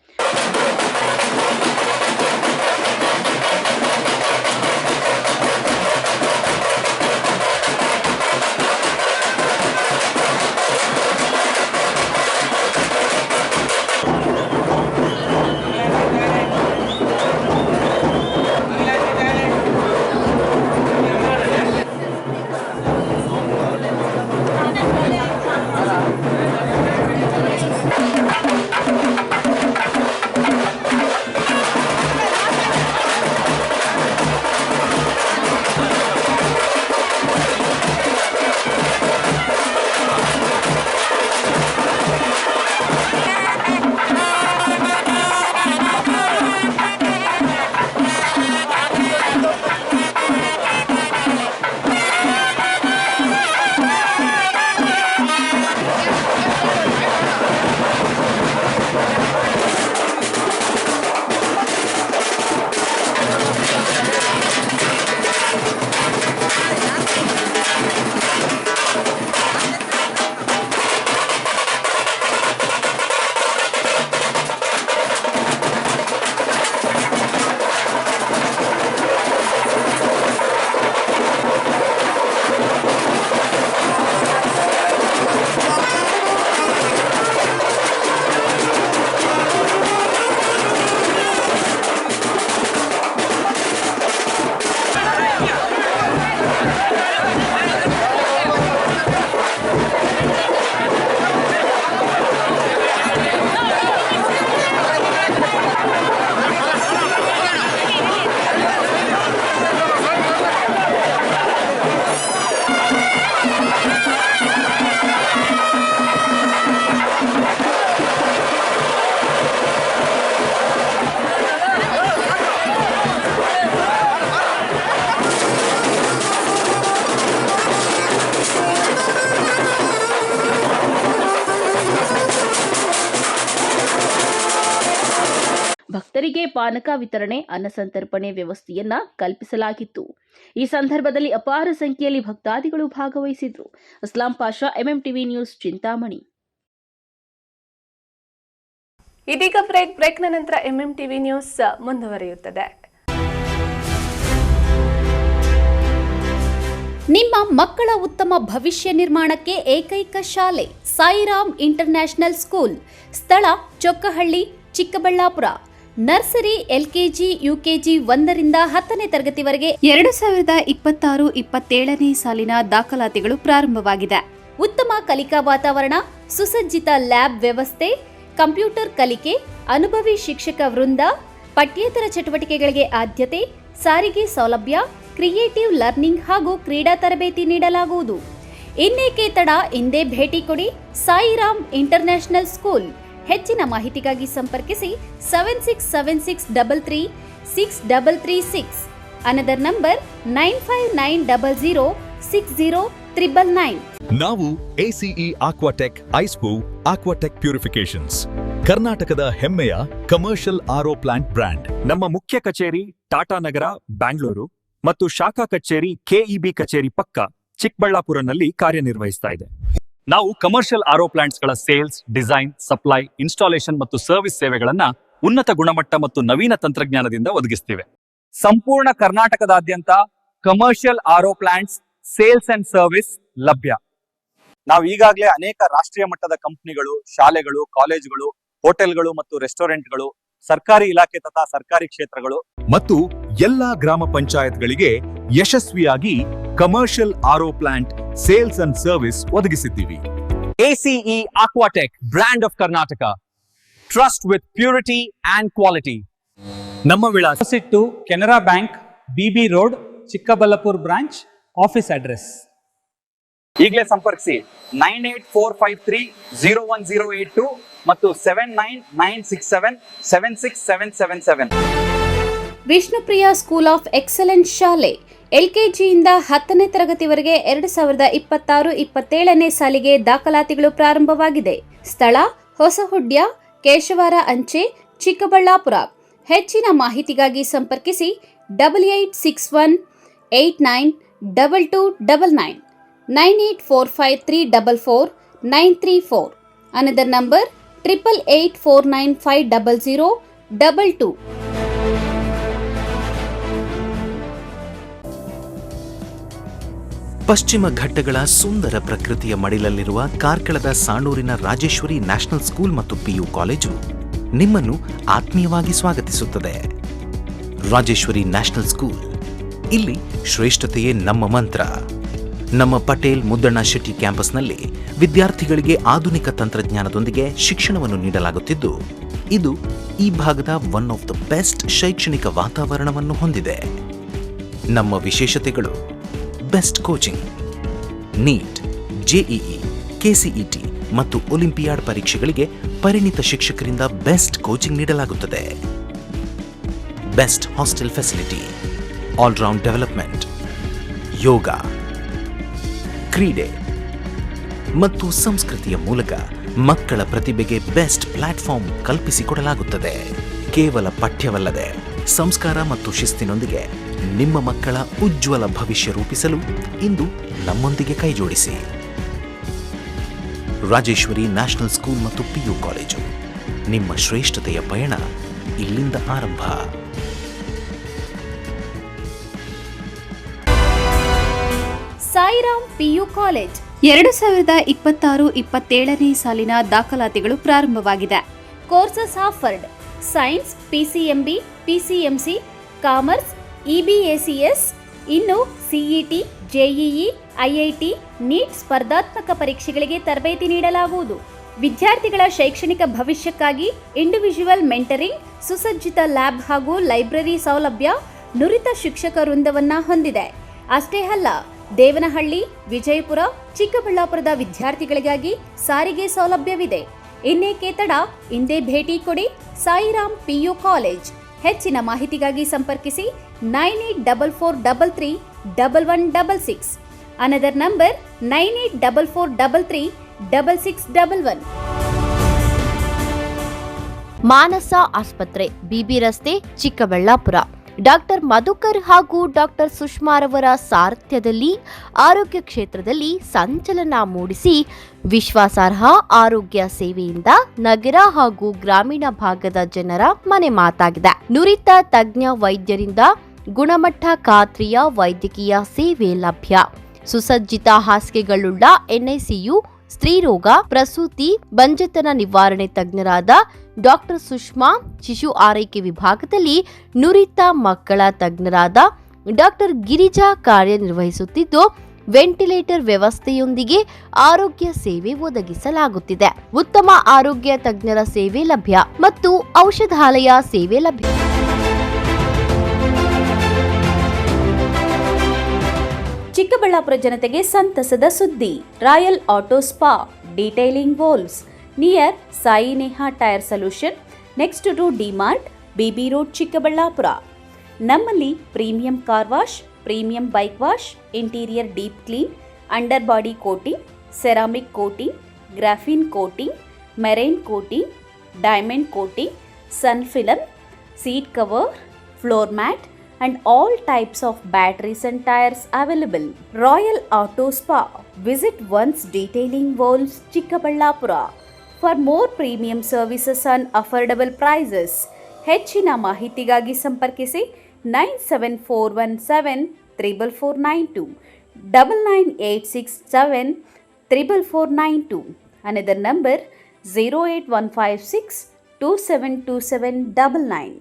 [SPEAKER 8] ಭಕ್ತರಿಗೆ ಪಾನಕ ವಿತರಣೆ, ಅನ್ನಸಂತರ್ಪಣೆ ವ್ಯವಸ್ಥೆಯನ್ನ ಕಲ್ಪಿಸಲಾಗಿತ್ತು. ಈ ಸಂದರ್ಭದಲ್ಲಿ ಅಪಾರ ಸಂಖ್ಯೆಯಲ್ಲಿ ಭಕ್ತಾದಿಗಳು ಭಾಗವಹಿಸಿದ್ರು. Aslam Pasha, MMTV news, Chintamani.
[SPEAKER 1] ಇದೀಗ ಬ್ರೇಕ್ನ ನಂತರ MMTV ನ್ಯೂಸ್ ಮುಂದುವರಿಯುತ್ತದೆ.
[SPEAKER 11] ನಿಮ್ಮ ಮಕ್ಕಳ ಉತ್ತಮ ಭವಿಷ್ಯ ನಿರ್ಮಾಣಕ್ಕೆ ಏಕೈಕ ಶಾಲೆ ಸಾಯಿರಾಮ್ ಇಂಟರ್ನ್ಯಾಷನಲ್ ಸ್ಕೂಲ್. ಸ್ಥಳ Chokkahalli, Chikkaballapur. Nursery, LKG, UKG 1ರಿಂದ 10ನೇ ತರಗತಿವರೆಗೆ 2026-27ನೇ ಸಾಲಿನ ದಾಖಲಾತಿಗಳು ಪ್ರಾರಂಭವಾಗಿದೆ. ಉತ್ತಮ ಕಲಿಕಾ ವಾತಾವರಣ, ಸುಸಜ್ಜಿತ ಲ್ಯಾಬ್ ವ್ಯವಸ್ಥೆ, ಕಂಪ್ಯೂಟರ್ ಕಲಿಕೆ, ಅನುಭವಿ ಶಿಕ್ಷಕ ವೃಂದ, ಪಠ್ಯೇತರ ಚಟುವಟಿಕೆಗಳಿಗೆ ಆದ್ಯತೆ, ಸಾರಿಗೆ ಸೌಲಭ್ಯ, ಕ್ರಿಯೇಟಿವ್ ಲರ್ನಿಂಗ್ ಹಾಗೂ ಕ್ರೀಡಾ ತರಬೇತಿ ನೀಡಲಾಗುವುದು. ಇನ್ನೇಕೆ ತಡ, ಇಂದೇ ಭೇಟಿ ಕೊಡಿ ಸಾಯಿರಾಮ್ ಇಂಟರ್ನ್ಯಾಷನಲ್ ಸ್ಕೂಲ್. ಹೆಚ್ಚಿನ ಮಾಹಿತಿಗಾಗಿ ಸಂಪರ್ಕಿಸಿ 7676336336. Another number 9590060999.
[SPEAKER 14] ನಾವು ACE Aquatech ಐಸ್ಪೂ ಆಕ್ವಾಟೆಕ್ ಪ್ಯೂರಿಫಿಕೇಶನ್ಸ್, ಕರ್ನಾಟಕದ ಹೆಮ್ಮೆಯ ಕಮರ್ಷಿಯಲ್ RO ಪ್ಲಾಂಟ್ ಬ್ರ್ಯಾಂಡ್.
[SPEAKER 15] ನಮ್ಮ ಮುಖ್ಯ ಕಚೇರಿ ಟಾಟಾ ನಗರ, ಬ್ಯಾಂಗ್ಳೂರು. ಮತ್ತು ಶಾಖಾ ಕಚೇರಿ ಕೆಇಬಿ ಕಚೇರಿ ಪಕ್ಕ ಚಿಕ್ಕಬಳ್ಳಾಪುರನಲ್ಲಿ ಕಾರ್ಯನಿರ್ವಹಿಸ್ತಾ ಇದೆ. ನಾವು ಕಮರ್ಷಿಯಲ್ ಆರ್ಒ ಪ್ಲಾಂಟ್ಸ್ಗಳ ಸೇಲ್ಸ್, ಡಿಸೈನ್, ಸಪ್ಲೈ, ಇನ್ಸ್ಟಾಲೇಷನ್ ಮತ್ತು ಸರ್ವಿಸ್ ಸೇವೆಗಳನ್ನ ಉನ್ನತ ಗುಣಮಟ್ಟ ಮತ್ತು ನವೀನ ತಂತ್ರಜ್ಞಾನದಿಂದ ಒದಗಿಸ್ತಿವೆ. ಸಂಪೂರ್ಣ ಕರ್ನಾಟಕದಾದ್ಯಂತ commercial RO plants sales and service ಲಭ್ಯ. ನಾವು ಈಗಾಗಲೇ ಅನೇಕ ರಾಷ್ಟ್ರೀಯ ಮಟ್ಟದ ಕಂಪನಿಗಳು, ಶಾಲೆಗಳು, ಕಾಲೇಜುಗಳು, ಹೋಟೆಲ್ಗಳು ಮತ್ತು ರೆಸ್ಟೋರೆಂಟ್ಗಳು, ಸರ್ಕಾರಿ ಇಲಾಖೆ ತಥಾ ಸರ್ಕಾರಿ ಕ್ಷೇತ್ರಗಳು
[SPEAKER 14] ಮತ್ತು ಎಲ್ಲಾ ಗ್ರಾಮ ಪಂಚಾಯತ್ಗಳಿಗೆ ಯಶಸ್ವಿಯಾಗಿ commercial RO plant sales and service ಒದಗಿಸಿದ್ದೀವಿ.
[SPEAKER 15] ACE Aquatech, brand of Karnataka. Trust with purity and quality. ನಮ್ಮ ವಿಳಾಸ
[SPEAKER 16] to Canara bank, BB road, Chikkaballapur branch, office address.
[SPEAKER 15] ಈಗಲೇ ಸಂಪರ್ಕಿಸಿ 9845301082 ಮತ್ತು 7996776777.
[SPEAKER 11] ವಿಷ್ಣುಪ್ರಿಯ ಸ್ಕೂಲ್ ಆಫ್ ಎಕ್ಸಲೆನ್ಸ್ ಶಾಲೆ ಎಲ್ಕೆಜಿಯಿಂದ 10ನೇ ತರಗತಿವರೆಗೆ 2026-27ನೇ ಸಾಲಿಗೆ ದಾಖಲಾತಿಗಳು ಪ್ರಾರಂಭವಾಗಿದೆ. ಸ್ಥಳ ಹೊಸಹುಡ್ಯ, ಕೇಶವಾರ ಅಂಚೆ, ಚಿಕ್ಕಬಳ್ಳಾಪುರ. ಹೆಚ್ಚಿನ ಮಾಹಿತಿಗಾಗಿ ಸಂಪರ್ಕಿಸಿ 8861892299 9845344934. Another number 8884950022.
[SPEAKER 17] ಪಶ್ಚಿಮ ಘಟ್ಟಗಳ ಸುಂದರ ಪ್ರಕೃತಿಯ ಮಡಿಲಲ್ಲಿರುವ ಕಾರ್ಕಳದ ಸಾಣೂರಿನ ರಾಜೇಶ್ವರಿ ನ್ಯಾಷನಲ್ ಸ್ಕೂಲ್ ಮತ್ತು PU ಕಾಲೇಜು ನಿಮ್ಮನ್ನು ಆತ್ಮೀಯವಾಗಿ ಸ್ವಾಗತಿಸುತ್ತದೆ. ರಾಜೇಶ್ವರಿ ನ್ಯಾಷನಲ್ ಸ್ಕೂಲ್, ಇಲ್ಲಿ ಶ್ರೇಷ್ಠತೆಯೇ ನಮ್ಮ ಮಂತ್ರ. ನಮ್ಮ ಪಟೇಲ್ ಮುದ್ದಣ್ಣ ಶೆಟ್ಟಿ ಕ್ಯಾಂಪಸ್ನಲ್ಲಿ ವಿದ್ಯಾರ್ಥಿಗಳಿಗೆ ಆಧುನಿಕ ತಂತ್ರಜ್ಞಾನದೊಂದಿಗೆ ಶಿಕ್ಷಣವನ್ನು ನೀಡಲಾಗುತ್ತಿದ್ದು, ಇದು ಈ ಭಾಗದ ಒನ್ ಆಫ್ ದ ಬೆಸ್ಟ್ ಶೈಕ್ಷಣಿಕ ವಾತಾವರಣವನ್ನು ಹೊಂದಿದೆ. ನಮ್ಮ ವಿಶೇಷತೆಗಳು: best coaching, NEET, JEE, KCET ಮತ್ತು ಒಲಿಂಪಿಯಾಡ್ ಪರೀಕ್ಷೆಗಳಿಗೆ ಪರಿಣಿತ ಶಿಕ್ಷಕರಿಂದ ಬೆಸ್ಟ್ ಕೋಚಿಂಗ್ ನೀಡಲಾಗುತ್ತದೆ. Best hostel facility, all round development, yoga, ಕ್ರೀಡೆ ಮತ್ತು ಸಂಸ್ಕೃತಿಯ ಮೂಲಕ ಮಕ್ಕಳ ಪ್ರತಿಭೆಗೆ ಬೆಸ್ಟ್ ಪ್ಲಾಟ್ಫಾರ್ಮ್ ಕಲ್ಪಿಸಿಕೊಡಲಾಗುತ್ತದೆ. ಕೇವಲ ಪಠ್ಯವಲ್ಲದೆ ಸಂಸ್ಕಾರ ಮತ್ತು ಶಿಸ್ತಿನೊಂದಿಗೆ ನಿಮ್ಮ ಮಕ್ಕಳ ಉಜ್ವಲ ಭವಿಷ್ಯ ರೂಪಿಸಲು ಇಂದು ನಮ್ಮೊಂದಿಗೆ ಕೈಜೋಡಿಸಿ. ರಾಜೇಶ್ವರಿ ನ್ಯಾಷನಲ್ ಸ್ಕೂಲ್ ಮತ್ತು PU ಕಾಲೇಜು, ನಿಮ್ಮ ಶ್ರೇಷ್ಠತೆಯ ಪಯಣ ಇಲ್ಲಿಂದ ಆರಂಭ.
[SPEAKER 11] ಸಾಯಿರಾಮ್ PU ಕಾಲೇಜ್ 2026-27ನೇ ಸಾಲಿನ ದಾಖಲಾತಿಗಳು ಪ್ರಾರಂಭವಾಗಿದೆ. Courses offered: science, PCMB, PCMC, commerce, EBACS, ಇನ್ನು CET, JEE, IIT, ನೀಟ್ ಸ್ಪರ್ಧಾತ್ಮಕ ಪರೀಕ್ಷೆಗಳಿಗೆ ತರಬೇತಿ ನೀಡಲಾಗುವುದು. ವಿದ್ಯಾರ್ಥಿಗಳ ಶೈಕ್ಷಣಿಕ ಭವಿಷ್ಯಕ್ಕಾಗಿ ಇಂಡಿವಿಜುವಲ್ ಮೆಂಟರಿಂಗ್, ಸುಸಜ್ಜಿತ ಲ್ಯಾಬ್ ಹಾಗೂ ಲೈಬ್ರರಿ ಸೌಲಭ್ಯ, ನುರಿತ ಶಿಕ್ಷಕ ವೃಂದವನ್ನ ಹೊಂದಿದೆ. ಅಷ್ಟೇ ಅಲ್ಲ, ದೇವನಹಳ್ಳಿ, ವಿಜಯಪುರ, ಚಿಕ್ಕಬಳ್ಳಾಪುರದ ವಿದ್ಯಾರ್ಥಿಗಳಿಗಾಗಿ ಸಾರಿಗೆ ಸೌಲಭ್ಯವಿದೆ. ಇನ್ನೇಕೆ ತಡ, ಇಂದೇ ಭೇಟಿ ಕೊಡಿ ಸಾಯಿರಾಮ್ PU ಕಾಲೇಜ್. ಹೆಚ್ಚಿನ ಮಾಹಿತಿಗಾಗಿ ಸಂಪರ್ಕಿಸಿ 9844331166. Another number 9844336611.
[SPEAKER 18] ಮಾನಸ ಆಸ್ಪತ್ರೆ, BB ರಸ್ತೆ, ಚಿಕ್ಕಬಳ್ಳಾಪುರ. ಡಾಕ್ಟರ್ ಮಧುಕರ್ ಹಾಗೂ ಡಾಕ್ಟರ್ ಸುಷ್ಮಾರವರ ಸಾರಥ್ಯದಲ್ಲಿ ಆರೋಗ್ಯ ಕ್ಷೇತ್ರದಲ್ಲಿ ಸಂಚಲನ ಮೂಡಿಸಿ ವಿಶ್ವಾಸಾರ್ಹ ಆರೋಗ್ಯ ಸೇವೆಯಿಂದ ನಗರ ಹಾಗೂ ಗ್ರಾಮೀಣ ಭಾಗದ ಜನರ ಮನೆ ಮಾತಾಗಿದೆ. ನುರಿತ ತಜ್ಞ ವೈದ್ಯರಿಂದ ಗುಣಮಟ್ಟ ಖಾತ್ರಿಯ ವೈದ್ಯಕೀಯ ಸೇವೆ ಲಭ್ಯ. ಸುಸಜ್ಜಿತ ಹಾಸಿಗೆಗಳುಳ್ಳ NICU, ಸ್ತ್ರೀರೋಗ, ಪ್ರಸೂತಿ, ಬಂಜೆತನ ನಿವಾರಣೆ ತಜ್ಞರಾದ ಡಾಕ್ಟರ್ ಸುಷ್ಮಾ, ಶಿಶು ಆರೈಕೆ ವಿಭಾಗದಲ್ಲಿ ನುರಿತ ಮಕ್ಕಳ ತಜ್ಞರಾದ ಡಾಕ್ಟರ್ ಗಿರಿಜಾ ಕಾರ್ಯನಿರ್ವಹಿಸುತ್ತಿದ್ದು, ವೆಂಟಿಲೇಟರ್ ವ್ಯವಸ್ಥೆಯೊಂದಿಗೆ ಆರೋಗ್ಯ ಸೇವೆ ಒದಗಿಸಲಾಗುತ್ತಿದೆ. ಉತ್ತಮ ಆರೋಗ್ಯ ತಜ್ಞರ ಸೇವೆ ಲಭ್ಯ ಮತ್ತು ಔಷಧಾಲಯ ಸೇವೆ ಲಭ್ಯ.
[SPEAKER 11] ಚಿಕ್ಕಬಳ್ಳಾಪುರ ಜನತೆಗೆ ಸಂತಸದ ಸುದ್ದಿ. Royal auto spa, detailing walls, near Sai Neha tyre solution, next to DMart, BB road, Chikkaballapura. ನಮ್ಮಲ್ಲಿ premium car wash, premium bike wash, interior deep clean, under body coating, ceramic coating, graphene coating, marine coating, diamond coating, sun film, seat cover, floor mat, and all types of batteries and tires available. Royal Auto Spa. Visit once detailing walls, Chikkaballapura. For more premium services and affordable prices, ಹೆಚ್ಚಿನ ಮಾಹಿತಿಗಾಗಿ ಸಂಪರ್ಕಿಸಿ 9741734492 9986744492. Another number 08156272799.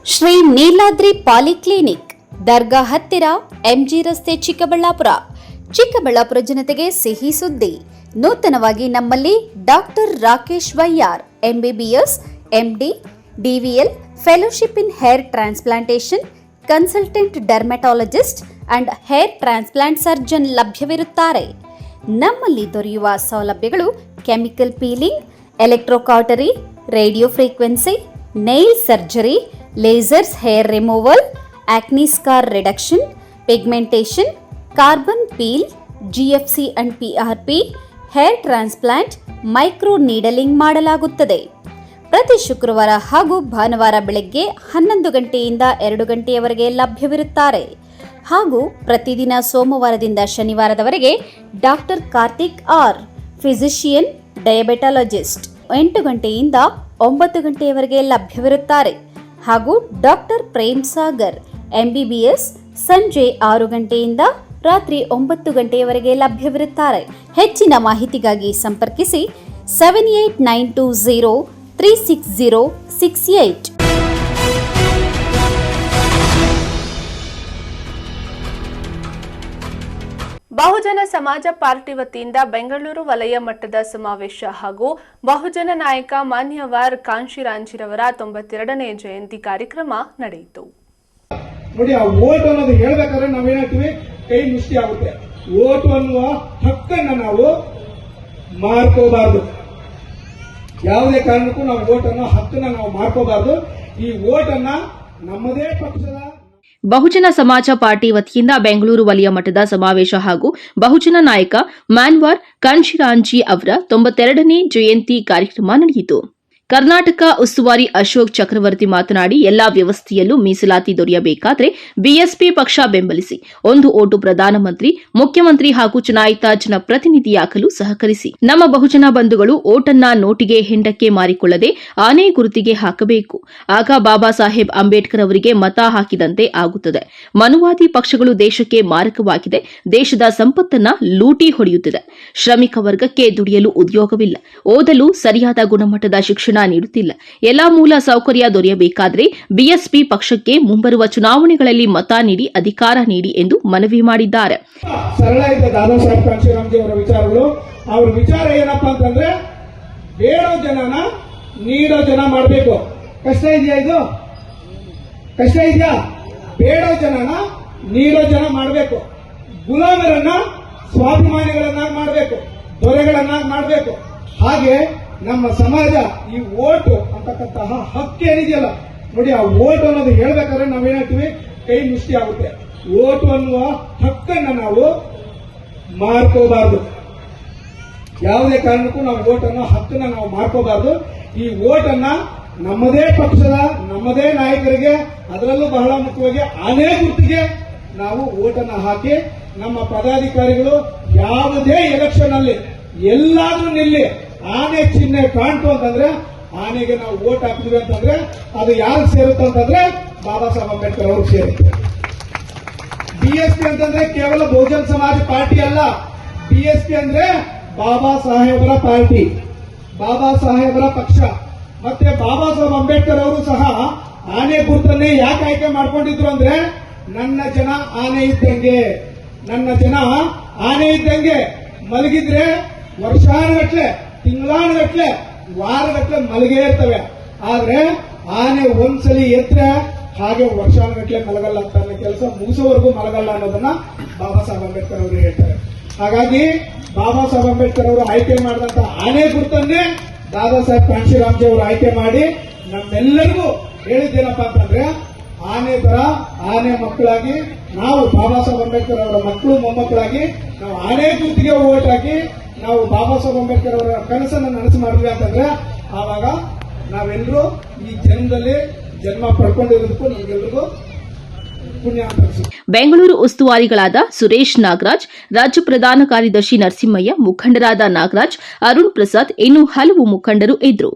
[SPEAKER 11] Shri Neeladri polyclinic, ದರ್ಗಾ ಹತ್ತಿರ, MG ರಸ್ತೆ, ಚಿಕ್ಕಬಳ್ಳಾಪುರ. ಚಿಕ್ಕಬಳ್ಳಾಪುರ ಜನತೆಗೆ ಸಿಹಿ ಸುದ್ದಿ. ನೂತನವಾಗಿ ನಮ್ಮಲ್ಲಿ doctor Rakesh Vaiyar MBBS, MD, DVL, fellowship in hair transplantation, consultant dermatologist and hair transplant surgeon ಲಭ್ಯವಿರುತ್ತಾರೆ. ನಮ್ಮಲ್ಲಿ ದೊರೆಯುವ ಸೌಲಭ್ಯಗಳು chemical peeling, electrocautery, radio frequency, nail surgery, lasers hair removal, acne scar reduction, pigmentation, carbon peel, GFC and PRP, hair transplant, micro needling ಮಾಡಲಾಗುತ್ತದೆ. ಪ್ರತಿ ಶುಕ್ರವಾರ ಹಾಗೂ ಭಾನುವಾರ ಬೆಳಗ್ಗೆ 11 ಗಂಟೆಯಿಂದ 2 ಗಂಟೆಯವರೆಗೆ ಲಭ್ಯವಿರುತ್ತಾರೆ. ಹಾಗೂ ಪ್ರತಿದಿನ ಸೋಮವಾರದಿಂದ ಶನಿವಾರದವರೆಗೆ ಡಾಕ್ಟರ್ ಕಾರ್ತಿಕ್ ಆರ್, ಫಿಸಿಷಿಯನ್, ಡಯಾಬೆಟಾಲಜಿಸ್ಟ್ 8 ಗಂಟೆಯಿಂದ 9 ಗಂಟೆಯವರೆಗೆ ಲಭ್ಯವಿರುತ್ತಾರೆ. ಹಾಗೂ ಡಾಕ್ಟರ್ ಪ್ರೇಮ್ ಸಾಗರ್ MBBS ಸಂಜೆ 6 ಗಂಟೆಯಿಂದ ರಾತ್ರಿ 9 ಗಂಟೆಯವರೆಗೆ ಲಭ್ಯವಿರುತ್ತಾರೆ. ಹೆಚ್ಚಿನ ಮಾಹಿತಿಗಾಗಿ ಸಂಪರ್ಕಿಸಿ 7892036068.
[SPEAKER 1] ಬಹುಜನ ಸಮಾಜ ಪಾರ್ಟಿ ವತಿಯಿಂದ ಬೆಂಗಳೂರು ವಲಯ ಮಟ್ಟದ ಸಮಾವೇಶ ಹಾಗೂ ಬಹುಜನ ನಾಯಕ ಮಾನ್ಯವಾರ್ ಕಾಂಶಿರಾಂಜಿರವರ 92ನೇ ಜಯಂತಿ ಕಾರ್ಯಕ್ರಮ ನಡೆಯಿತು.
[SPEAKER 5] ನೋಡಿ, ಆ ವೋಟ್ ಅನ್ನೋದು ಹೇಳ್ಬೇಕಾದ್ರೆ ನಾವೇನ್ ಹೇಳ್ತೀವಿ, ಕೈ ಮುಷ್ಟಿ ಆಗುತ್ತೆ. ವೋಟ್ ಅನ್ನುವ ಹಕ್ಕನ್ನ ನಾವು ಮಾರ್ಕೋಬಾರ್ದು. ಯಾವುದೇ ಕಾರಣಕ್ಕೂ ನಾವು ವೋಟ್ ಅನ್ನೋ ಹಕ್ಕನ್ನ ನಾವು ಮಾರ್ಕೋಬಾರ್ದು. ಈ ವೋಟ್ ಅನ್ನ ನಮ್ಮದೇ ಪಕ್ಷದ
[SPEAKER 8] ಬಹುಜನ ಸಮಾಜ ಪಾರ್ಟಿ ವತಿಯಿಂದ ಬೆಂಗಳೂರು ವಲಯ ಮಟ್ಟದ ಸಮಾವೇಶ ಹಾಗೂ ಬಹುಜನ ನಾಯಕ ಮಾನ್ವಾರ್ ಕಾಂಶಿರಾಂಜಿ ಅವರ 92ನೇ ಜಯಂತಿ ಕಾರ್ಯಕ್ರಮ ನಡೆಯಿತು. ಕರ್ನಾಟಕ ಉಸ್ತುವಾರಿ ಅಶೋಕ್ ಚಕ್ರವರ್ತಿ ಮಾತನಾಡಿ, ಎಲ್ಲಾ ವ್ಯವಸ್ಥೆಯಲ್ಲೂ ಮೀಸಲಾತಿ ದೊರೆಯಬೇಕಾದರೆ ಬಿಎಸ್ಪಿ ಪಕ್ಷ ಬೆಂಬಲಿಸಿ, ಒಂದು ಓಟು ಪ್ರಧಾನಮಂತ್ರಿ, ಮುಖ್ಯಮಂತ್ರಿ ಹಾಗೂ ಚುನಾಯಿತ ಜನಪ್ರತಿನಿಧಿಯಾಗಲು ಸಹಕರಿಸಿ. ನಮ್ಮ ಬಹುಜನ ಬಂಧುಗಳು ಓಟನ್ನ ನೋಟಿಗೆ ಹೆಂಡಕ್ಕೆ ಮಾರಿಕೊಳ್ಳದೆ ಆನೆ ಗುರುತಿಗೆ ಹಾಕಬೇಕು. ಆಗ ಬಾಬಾ ಸಾಹೇಬ್ ಅಂಬೇಡ್ಕರ್ ಅವರಿಗೆ ಮತ ಹಾಕಿದಂತೆ ಆಗುತ್ತದೆ. ಮನುವಾದಿ ಪಕ್ಷಗಳು ದೇಶಕ್ಕೆ ಮಾರಕವಾಗಿದೆ. ದೇಶದ ಸಂಪತ್ತನ್ನ ಲೂಟಿ ಹೊಡೆಯುತ್ತಿದೆ. ಶ್ರಮಿಕ ವರ್ಗಕ್ಕೆ ದುಡಿಯಲು ಉದ್ಯೋಗವಿಲ್ಲ. ಓದಲು ಸರಿಯಾದ ಗುಣಮಟ್ಟದ ಶಿಕ್ಷಣ ನೀಡುತ್ತಿಲ್ಲ. ಎಲ್ಲಾ ಮೂಲ ಸೌಕರ್ಯ ದೊರೆಯಬೇಕಾದರೆ ಬಿಎಸ್ಪಿ ಪಕ್ಷಕ್ಕೆ ಮುಂಬರುವ ಚುನಾವಣೆಗಳಲ್ಲಿ ಮತ ನೀಡಿ ಅಧಿಕಾರ ನೀಡಿ ಎಂದು ಮನವಿ ಮಾಡಿದ್ದಾರೆ.
[SPEAKER 5] ಸರಳ ಇದೆ ದಾದಾ ಸಾಹೇಬ್ ಕಾಂಶಿರಾಂಜಿ ಅವರ ವಿಚಾರಗಳು. ಅವ್ರ ವಿಚಾರ ಏನಪ್ಪಾ ಅಂತಂದ್ರೆ, ಬೇಡೋ ಜನನ ನೀಡೋ ಜನ ಮಾಡಬೇಕು. ಕಷ್ಟ ಇದೆಯಾ? ಇದು ಕಷ್ಟ ಇದೆಯಾ? ಬೇಡೋ ಜನನ ನೀಡೋ ಜನ ಮಾಡಬೇಕು. ಗುಲಾಮರನ್ನ ಸ್ವಾಭಿಮಾನಿಗಳನ್ನಾಗಿ ಮಾಡಬೇಕು, ದೊರೆಗಳನ್ನಾಗಿ ಮಾಡಬೇಕು. ಹಾಗೆ ನಮ್ಮ ಸಮಾಜ ಈ ವೋಟ್ ಅಂತಕ್ಕಂತಹ ಹಕ್ಕು ಏನಿದೆಯಲ್ಲ, ನೋಡಿ, ಆ ವೋಟ್ ಅನ್ನೋದು ಹೇಳ್ಬೇಕಾದ್ರೆ ನಾವೇನ್ ಹೇಳ್ತೀವಿ, ಕೈ ಮುಷ್ಟಿ ಆಗುತ್ತೆ. ವೋಟ್ ಅನ್ನುವ ಹಕ್ಕನ್ನ ನಾವು ಮಾರ್ಕೋಬಾರ್ದು. ಯಾವುದೇ ಕಾರಣಕ್ಕೂ ನಾವು ವೋಟ್ ಅನ್ನೋ ಹಕ್ಕನ್ನ ನಾವು ಮಾರ್ಕೋಬಾರ್ದು. ಈ ವೋಟ್ ಅನ್ನ ನಮ್ಮದೇ ಪಕ್ಷದ ನಮ್ಮದೇ ನಾಯಕರಿಗೆ, ಅದರಲ್ಲೂ ಬಹಳ ಮುಖ್ಯವಾಗಿ ಆನೆ ಗುರುತಿಗೆ ನಾವು ವೋಟ್ ಅನ್ನ ಹಾಕಿ, ನಮ್ಮ ಪದಾಧಿಕಾರಿಗಳು ಯಾವುದೇ ಎಲೆಕ್ಷನ್ ಅಲ್ಲಿ ಎಲ್ಲಾದ್ರೂ ನಿಲ್ಲಿ ಆನೆ ಚಿಹ್ನೆ ಕಾಣ್ತು ಅಂತಂದ್ರೆ ಆನೆಗೆ ನಾವು ವೋಟ್ ಹಾಕ್ತೀವಿ ಅಂತಂದ್ರೆ ಅದು ಯಾರಿಗೆ ಸೇರುತ್ತೆ ಅಂತಂದ್ರೆ ಬಾಬಾ ಸಾಹೇಬ್ ಅಂಬೇಡ್ಕರ್ ಅವ್ರಿಗೆ ಸೇರುತ್ತೆ. ಬಿಎಸ್ಪಿ ಅಂತಂದ್ರೆ ಕೇವಲ ಬಹುಜನ ಸಮಾಜ ಪಾರ್ಟಿ ಅಲ್ಲ. ಬಿಎಸ್ಪಿ ಅಂದ್ರೆ ಬಾಬಾ ಸಾಹೇಬರ ಪಾರ್ಟಿ, ಬಾಬಾ ಸಾಹೇಬರ ಪಕ್ಷ. ಮತ್ತೆ ಬಾಬಾ ಸಾಹೇಬ್ ಅಂಬೇಡ್ಕರ್ ಅವರು ಸಹ ಆನೆ ಗುರುತನ್ನೇ ಯಾಕೆ ಆಯ್ಕೆ ಮಾಡ್ಕೊಂಡಿದ್ರು ಅಂದ್ರೆ, ನನ್ನ ಜನ ಆನೆ ಇದ್ದಂಗೆ, ನನ್ನ ಜನ ಆನೆ ಇದ್ದಂಗೆ. ಮಲಗಿದ್ರೆ ವರ್ಷಾನುಗಟ್ಲೆ, ತಿಂಗಳಾನುಗಟ್ಲೆ, ವಾರಗಟ್ಲೆ ಮಲಗೇ ಇರ್ತವೆ. ಆದ್ರೆ ಆನೆ ಒಂದ್ಸಲಿ ಎದ್ರೆ ಹಾಗೆ ವರ್ಷಾನುಗಟ್ಲೆ ಮಲಗಲ್ಲ. ತನ್ನ ಕೆಲಸ ಮುಗಿಸೋವರೆಗೂ ಮಲಗಲ್ಲ ಅನ್ನೋದನ್ನ ಬಾಬಾ ಸಾಹೇಬ್ ಅಂಬೇಡ್ಕರ್ ಅವರು ಹೇಳ್ತಾರೆ. ಹಾಗಾಗಿ ಬಾಬಾ ಸಾಹೇಬ್ ಅಂಬೇಡ್ಕರ್ ಅವರು ಆಯ್ಕೆ ಮಾಡಿದಂತ ಆನೆ ಗುರುತನ್ನೇ ದಾದಾ ಸಾಹೇಬ್ ಕಾಂಶಿರಾಂಜಿ ಅವರು ಆಯ್ಕೆ ಮಾಡಿ ನಮ್ಮೆಲ್ಲರಿಗೂ ಹೇಳಿದ್ದೇನಪ್ಪ ಅಂತಂದ್ರೆ, ಆನೆ ತರ ಆನೆ ಮಕ್ಕಳಾಗಿ ನಾವು ಬಾಬಾ ಸಾಹೇಬ್ ಅಂಬೇಡ್ಕರ್ ಅವರ ಮಕ್ಕಳು ಮೊಮ್ಮಕ್ಕಳಾಗಿ ನಾವು ಆನೆ ಗುರುತಿಗೆ ಓಟ್ ಹಾಕಿ ನಾವು ಬಾಬಾ ಸಾಹೇಬ್ ಅಂಬೇಡ್ಕರ್ ಅವರ ಕನಸನ್ನು ನನಸು ಮಾಡಿದ್ವಿ ಅಂತಂದ್ರೆ, ಆವಾಗ ನಾವೆಲ್ಲರೂ ಈ ಜನದಲ್ಲಿ ಜನ್ಮ ಪಡ್ಕೊಂಡಿರೋದಕ್ಕೂ ನಿಮಗೆಲ್ರಿಗೂ ಪುಣ್ಯ ಅಂತ ಅನ್ಸುತ್ತೆ.
[SPEAKER 8] ಬೆಂಗಳೂರು ಉಸ್ತುವಾರಿಗಳಾದ ಸುರೇಶ್ ನಾಗರಾಜ್, ರಾಜ್ಯ ಪ್ರಧಾನ ಕಾರ್ಯದರ್ಶಿ ನರಸಿಂಹಯ್ಯ, ಮುಖಂಡರಾದ ನಾಗರಾಜ್, ಅರುಣ್ ಪ್ರಸಾದ್, ಇನ್ನೂ ಹಲವು ಮುಖಂಡರು ಇದ್ದರು.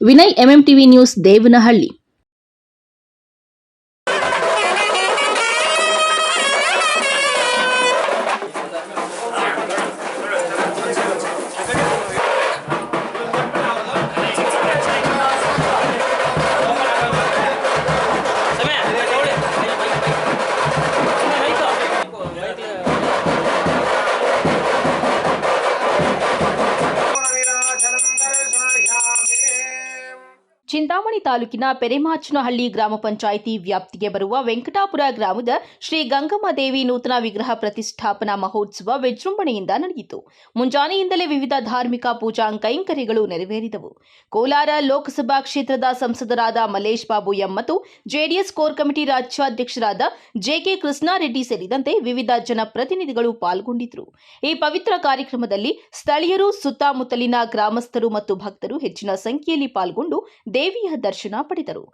[SPEAKER 8] Vinay, MMTV news, Devanahalli. ಚಿಂತಾಮಣಿ ತಾಲೂಕಿನ ಪೆರೆಮಾಚನಹಳ್ಳಿ ಗ್ರಾಮ ಪಂಚಾಯಿತಿ ವ್ಯಾಪ್ತಿಗೆ ಬರುವ ವೆಂಕಟಾಪುರ ಗ್ರಾಮದ ಶ್ರೀ ಗಂಗಮ್ಮದೇವಿ ನೂತನ ವಿಗ್ರಹ ಪ್ರತಿಷ್ಠಾಪನಾ ಮಹೋತ್ಸವ ವಿಜೃಂಭಣೆಯಿಂದ ನಡೆಯಿತು. ಮುಂಜಾನೆಯಿಂದಲೇ ವಿವಿಧ ಧಾರ್ಮಿಕ ಪೂಜಾ ಕೈಂಕರ್ಯಗಳು ನೆರವೇರಿದವು. ಕೋಲಾರ ಲೋಕಸಭಾ ಕ್ಷೇತ್ರದ ಸಂಸದರಾದ ಮಲೇಶ್ ಬಾಬು ಎಂ ಮತ್ತು ಜೆಡಿಎಸ್ ಕೋರ್ ಕಮಿಟಿ ರಾಜ್ಯಾಧ್ಯಕ್ಷರಾದ ಜೆಕೆ ಕೃಷ್ಣಾರೆಡ್ಡಿ ಸೇರಿದಂತೆ ವಿವಿಧ ಜನಪ್ರತಿನಿಧಿಗಳು ಪಾಲ್ಗೊಂಡಿದ್ದರು. ಈ ಪವಿತ್ರ ಕಾರ್ಯಕ್ರಮದಲ್ಲಿ ಸ್ಥಳೀಯರು, ಸುತ್ತಮುತ್ತಲಿನ ಗ್ರಾಮಸ್ಥರು ಮತ್ತು ಭಕ್ತರು ಹೆಚ್ಚಿನ ಸಂಖ್ಯೆಯಲ್ಲಿ ಪಾಲ್ಗೊಂಡು ದೇವಿಯ ದರ್ಶನ ಪಡೆದರು.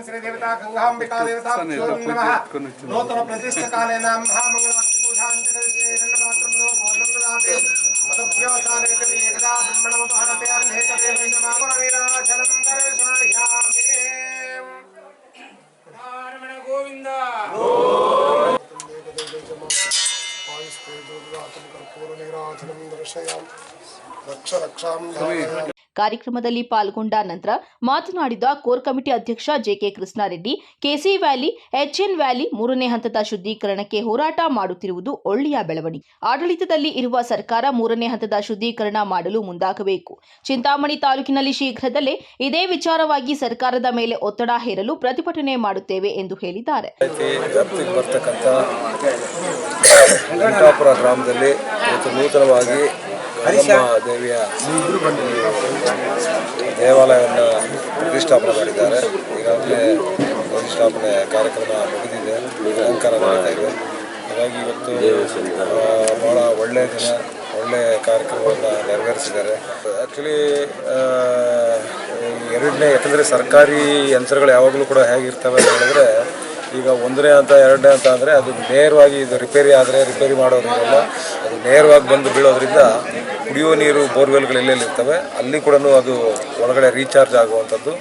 [SPEAKER 19] శ్రీ దేవత గంగాంబికా దేవత నూతన ప్రతిష్ట కాలేన మహామంగళవర్తి పూజాంతమాత్రంలో పూర్ణం దదాతి మదభ్యోసానే ఏకదా బ్రహ్మణోపహరతే అర్హేతతే వైనమాపరవీరాచలం దర్శయామి. రమణ గోవింద కర్పూరనిరాజనం దర్శయామి. రక్ష రక్షాం.
[SPEAKER 8] ಕಾರ್ಯಕ್ರಮದಲ್ಲಿ ಪಾಲ್ಗೊಂಡ ನಂತರ ಮಾತನಾಡಿದ ಕೋರ್ ಕಮಿಟಿ ಅಧ್ಯಕ್ಷ JK Krishnareddy, KC valley, HN valley 3ನೇ ಹಂತದ ಶುದ್ಧೀಕರಣಕ್ಕೆ ಹೋರಾಟ ಮಾಡುತ್ತಿರುವುದು ಒಳ್ಳೆಯ ಬೆಳವಣಿಗೆ. ಆಡಳಿತದಲ್ಲಿ ಇರುವ ಸರ್ಕಾರ 3ನೇ ಹಂತದ ಶುದ್ಧೀಕರಣ ಮಾಡಲು ಮುಂದಾಗಬೇಕು. ಚಿಂತಾಮಣಿ ತಾಲೂಕಿನಲ್ಲಿ ಶೀಘ್ರದಲ್ಲೇ ಇದೇ ವಿಚಾರವಾಗಿ ಸರ್ಕಾರದ ಮೇಲೆ ಒತ್ತಡ ಹೇರಲು ಪ್ರತಿಭಟನೆ ಮಾಡುತ್ತೇವೆ ಎಂದು ಹೇಳಿದ್ದಾರೆ.
[SPEAKER 20] ಗ್ರಾಮದಲ್ಲಿ ನೂತನವಾಗಿ ದೇವಿಯ ದೇವಾಲಯವನ್ನು ಪ್ರತಿಷ್ಠಾಪನೆ ಮಾಡಿದ್ದಾರೆ. ಈಗಾಗಲೇ ಪ್ರತಿಷ್ಠಾಪನೆ ಕಾರ್ಯಕ್ರಮ ಮುಗಿದಿದೆ, ಅಲಂಕಾರ ಮಾಡ್ತಾ ಇದೆ. ಹಾಗಾಗಿ ಇವತ್ತು ಭಾಳ ಒಳ್ಳೆಯ ದಿನ, ಒಳ್ಳೆಯ ಕಾರ್ಯಕ್ರಮವನ್ನು ನೆರವೇರಿಸಿದ್ದಾರೆ. ಆ್ಯಕ್ಚುಲಿ ಯಾಕಂದರೆ ಸರ್ಕಾರಿ ಯಂತ್ರಗಳು ಯಾವಾಗಲೂ ಕೂಡ ಹೇಗಿರ್ತವೆ ಅಂತ ಹೇಳಿದ್ರೆ, ಈಗ 1ನೇ ಹಂತ 2ನೇ ಹಂತ ಅಂದರೆ ಅದು ನೇರವಾಗಿ ಇದು ರಿಪೇರಿ ಆದರೆ ರಿಪೇರಿ ಮಾಡೋದ್ರಿಂದ ಅದು ನೇರವಾಗಿ ಬಂದು ಬೀಳೋದ್ರಿಂದ ಕುಡಿಯುವ ನೀರು ಬೋರ್ವೆಲ್ಗಳು ಎಲ್ಲೆಲ್ಲಿರ್ತವೆ ಅಲ್ಲಿ ಕೂಡ ಅದು ಒಳಗಡೆ ರೀಚಾರ್ಜ್ ಆಗುವಂಥದ್ದು.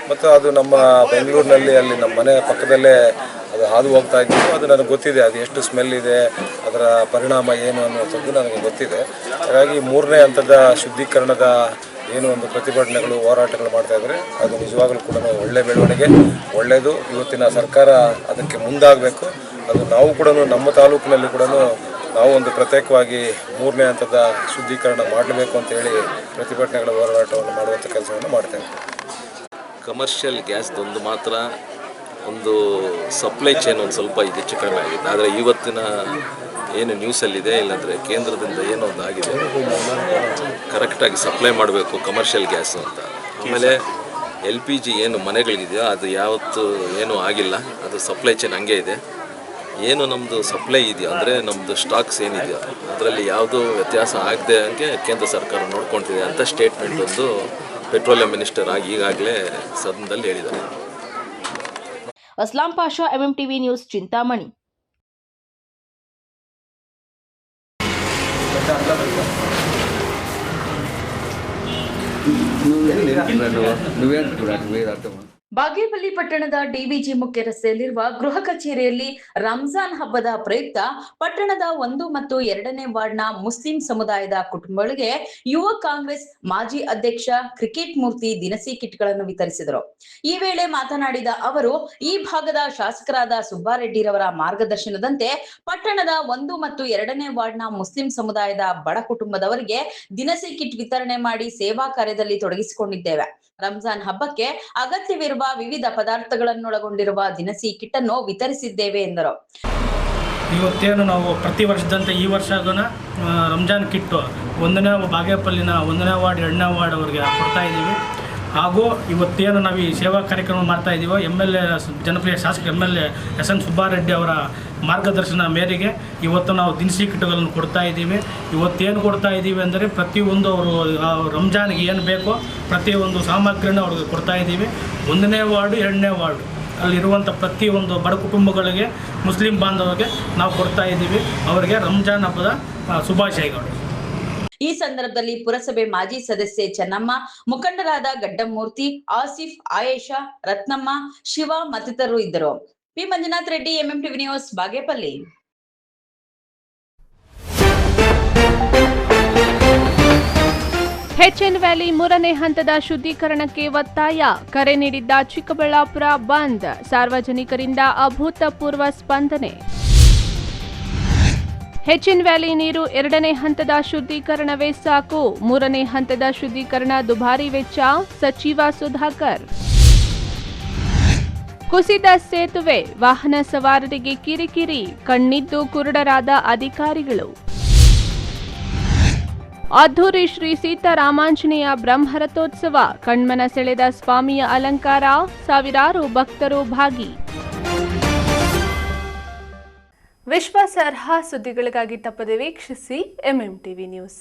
[SPEAKER 20] ಮತ್ತು ಅದು ನಮ್ಮ ಬೆಂಗಳೂರಿನಲ್ಲಿ ಅಲ್ಲಿ ನಮ್ಮ ಮನೆ ಪಕ್ಕದಲ್ಲೇ ಅದು ಹಾದು ಹೋಗ್ತಾ ಇದ್ದು ಅದು ನನಗೆ ಗೊತ್ತಿದೆ, ಅದು ಎಷ್ಟು ಸ್ಮೆಲ್ ಇದೆ, ಅದರ ಪರಿಣಾಮ ಏನು ಅನ್ನುವಂಥದ್ದು ನನಗೆ ಗೊತ್ತಿದೆ. ಹಾಗಾಗಿ 3ನೇ ಹಂತದ ಶುದ್ಧೀಕರಣದ ಏನು ಒಂದು ಪ್ರತಿಭಟನೆಗಳು, ಹೋರಾಟಗಳು ಮಾಡ್ತಾ ಇದ್ದಾರೆ, ಅದು ನಿಜವಾಗಲೂ ಕೂಡ ಒಳ್ಳೆಯ ಬೆಳವಣಿಗೆ, ಒಳ್ಳೆಯದು. ಇವತ್ತಿನ ಸರ್ಕಾರ ಅದಕ್ಕೆ ಮುಂದಾಗಬೇಕು. ಅದು ನಾವು ಕೂಡ ನಮ್ಮ ತಾಲೂಕಿನಲ್ಲಿ ಕೂಡ ನಾವು ಒಂದು ಪ್ರತ್ಯೇಕವಾಗಿ 3ನೇ ಹಂತದ ಶುದ್ಧೀಕರಣ ಮಾಡಬೇಕು ಅಂತೇಳಿ ಪ್ರತಿಭಟನೆಗಳ ಹೋರಾಟವನ್ನು ಮಾಡುವಂಥ ಕೆಲಸವನ್ನು ಮಾಡ್ತೇವೆ.
[SPEAKER 21] ಕಮರ್ಷಿಯಲ್ ಗ್ಯಾಸ್ದೊಂದು ಮಾತ್ರ ಒಂದು ಸಪ್ಲೈ ಚೈನ್ ಒಂದು ಸ್ವಲ್ಪ ಹೆಚ್ಚು ಕಡಿಮೆ ಆಗಿದೆ. ಆದರೆ ಇವತ್ತಿನ ಏನು ನ್ಯೂಸಲ್ಲಿದೆ, ಇಲ್ಲಾಂದರೆ ಕೇಂದ್ರದಿಂದ ಏನೋ ಒಂದು ಆಗಿದೆ, ಕರೆಕ್ಟಾಗಿ ಸಪ್ಲೈ ಮಾಡಬೇಕು ಕಮರ್ಷಿಯಲ್ ಗ್ಯಾಸು ಅಂತ. ಆಮೇಲೆ LPG ಏನು ಮನೆಗಳಿದೆಯೋ ಅದು ಯಾವತ್ತೂ ಏನೂ ಆಗಿಲ್ಲ, ಅದು ಸಪ್ಲೈ ಚೈನ್ ಹಂಗೆ ಇದೆ. ಏನು ನಮ್ಮದು ಸಪ್ಲೈ ಇದೆಯೋ ಅಂದರೆ ನಮ್ಮದು ಸ್ಟಾಕ್ಸ್ ಏನಿದೆಯೋ ಅದರಲ್ಲಿ ಯಾವುದೂ ವ್ಯತ್ಯಾಸ ಆಗದೆ ಹಂಗೆ ಕೇಂದ್ರ ಸರ್ಕಾರ ನೋಡ್ಕೊಳ್ತಿದೆ ಅಂತ ಸ್ಟೇಟ್ಮೆಂಟ್ ಒಂದು ಪೆಟ್ರೋಲಿಯಂ ಮಿನಿಸ್ಟರ್ ಆಗಿ ಈಗಾಗಲೇ ಸದನದಲ್ಲಿ ಹೇಳಿದ್ದಾರೆ.
[SPEAKER 8] Aslam Pasha, MMTV news, Chintamani.
[SPEAKER 13] ಬಾಗೇಪಲ್ಲಿ ಪಟ್ಟಣದ ಡಿವಿಜಿ ಮುಖ್ಯ ರಸ್ತೆಯಲ್ಲಿರುವ ಗೃಹ ಕಚೇರಿಯಲ್ಲಿ ರಂಜಾನ್ ಹಬ್ಬದ ಪ್ರಯುಕ್ತ ಪಟ್ಟಣದ 1 ಮತ್ತು 2ನೇ ವಾರ್ಡ್ನ ಮುಸ್ಲಿಂ ಸಮುದಾಯದ ಕುಟುಂಬಗಳಿಗೆ ಯುವ ಕಾಂಗ್ರೆಸ್ ಮಾಜಿ ಅಧ್ಯಕ್ಷ ಕ್ರಿಕೆಟ್ ಮೂರ್ತಿ ದಿನಸಿ ಕಿಟ್ಗಳನ್ನು ವಿತರಿಸಿದರು. ಈ ವೇಳೆ ಮಾತನಾಡಿದ ಅವರು, ಈ ಭಾಗದ ಶಾಸಕರಾದ ಸುಬ್ಬಾರೆಡ್ಡಿರವರ ಮಾರ್ಗದರ್ಶನದಂತೆ ಪಟ್ಟಣದ 1 ಮತ್ತು 2ನೇ ವಾರ್ಡ್ನ ಮುಸ್ಲಿಂ ಸಮುದಾಯದ ಬಡ ಕುಟುಂಬದವರಿಗೆ ದಿನಸಿ ಕಿಟ್ ವಿತರಣೆ ಮಾಡಿ ಸೇವಾ ಕಾರ್ಯದಲ್ಲಿ ತೊಡಗಿಸಿಕೊಂಡಿದ್ದೇವೆ. ರಂಜಾನ್ ಹಬ್ಬಕ್ಕೆ ಅಗತ್ಯವಿರುವ ವಿವಿಧ ಪದಾರ್ಥಗಳನ್ನೊಳಗೊಂಡಿರುವ ದಿನಸಿ ಕಿಟ್ ಅನ್ನು ವಿತರಿಸಿದ್ದೇವೆ ಎಂದರು.
[SPEAKER 4] ಇವತ್ತೇನು ನಾವು ಪ್ರತಿ ವರ್ಷದಂತೆ ಈ ವರ್ಷ ರಂಜಾನ್ ಕಿಟ್ಟು 1ನೇ ಬಾಗೇಪಲ್ಲಿನ 1ನೇ ವಾರ್ಡ್ 2ನೇ ವಾರ್ಡ್ ಅವರಿಗೆ ಕೊಡ್ತಾ ಇದ್ದೀವಿ. ಹಾಗೂ ಇವತ್ತೇನು ನಾವು ಈ ಸೇವಾ ಕಾರ್ಯಕ್ರಮ ಮಾಡ್ತಾ ಇದ್ದೀವೋ MLA ಜನಪ್ರಿಯ ಶಾಸಕ MLA SN ಸುಬ್ಬಾರೆಡ್ಡಿ ಅವರ ಮಾರ್ಗದರ್ಶನ ಮೇರೆಗೆ ಇವತ್ತು ನಾವು ದಿನಸಿ ಕಿಟ್ಗಳನ್ನು ಕೊಡ್ತಾ ಇದ್ದೀವಿ. ಇವತ್ತೇನು ಕೊಡ್ತಾ ಇದ್ದೀವಿ ಅಂದರೆ ಪ್ರತಿಯೊಂದು ಅವರು ರಂಜಾನ್ಗೆ ಏನು ಬೇಕೋ ಪ್ರತಿಯೊಂದು ಸಾಮಗ್ರಿಯನ್ನು ಅವ್ರಿಗೆ ಕೊಡ್ತಾ ಇದ್ದೀವಿ. 1ನೇ ವಾರ್ಡು 2ನೇ ವಾರ್ಡು ಅಲ್ಲಿರುವಂಥ ಪ್ರತಿಯೊಂದು ಬಡ ಕುಟುಂಬಗಳಿಗೆ ಮುಸ್ಲಿಂ ಬಾಂಧವರಿಗೆ ನಾವು ಕೊಡ್ತಾ ಇದ್ದೀವಿ. ಅವರಿಗೆ ರಂಜಾನ್ ಹಬ್ಬದ ಶುಭಾಶಯಗಳು.
[SPEAKER 13] ಈ ಸಂದರ್ಭದಲ್ಲಿ ಪುರಸಭೆ ಮಾಜಿ ಸದಸ್ಯೆ ಚೆನ್ನಮ್ಮ, ಮುಖಂಡರಾದ ಗಡ್ಡಮೂರ್ತಿ, ಆಸಿಫ್, ಆಯೇಷಾ, ರತ್ನಮ್ಮ, ಶಿವ ಮತ್ತಿತರರು ಇದ್ದರು. P Manjunath Reddy, MMTV news, Bagepalli.
[SPEAKER 1] HN valley 3ನೇ ಹಂತದ ಶುದ್ಧೀಕರಣಕ್ಕೆ ಒತ್ತಾಯ, ಕರೆ ನೀಡಿದ್ದ ಚಿಕ್ಕಬಳ್ಳಾಪುರ ಬಂದ್, ಸಾರ್ವಜನಿಕರಿಂದ ಅಭೂತಪೂರ್ವ ಸ್ಪಂದನೆ. ಹೆಚ್ಎನ್ ವ್ಯಾಲಿ ನೀರು 2ನೇ ಹಂತದ ಶುದ್ಧೀಕರಣವೇ ಸಾಕು, 3ನೇ ಹಂತದ ಶುದ್ಧೀಕರಣ ದುಬಾರಿ ವೆಚ್ಚ, ಸಚಿವ ಸುಧಾಕರ್. ಕುಸಿದ ಸೇತುವೆ, ವಾಹನ ಸವಾರರಿಗೆ ಕಿರಿಕಿರಿ, ಕಣ್ಣಿದ್ದು ಕುರುಡರಾದ ಅಧಿಕಾರಿಗಳು. ಅದ್ಧೂರಿ ಶ್ರೀ ಸೀತಾರಾಮಾಂಜನೇಯ ಬ್ರಹ್ಮರಥೋತ್ಸವ, ಕಣ್ಮನ ಸೆಳೆದ ಸ್ವಾಮಿಯ ಅಲಂಕಾರ, ಸಾವಿರಾರು ಭಕ್ತರು ಭಾಗಿ. ವಿಶ್ವಾಸಾರ್ಹ ಸುದ್ದಿಗಳಿಗಾಗಿ ತಪ್ಪದೆ ವೀಕ್ಷಿಸಿ MMTV ನ್ಯೂಸ್.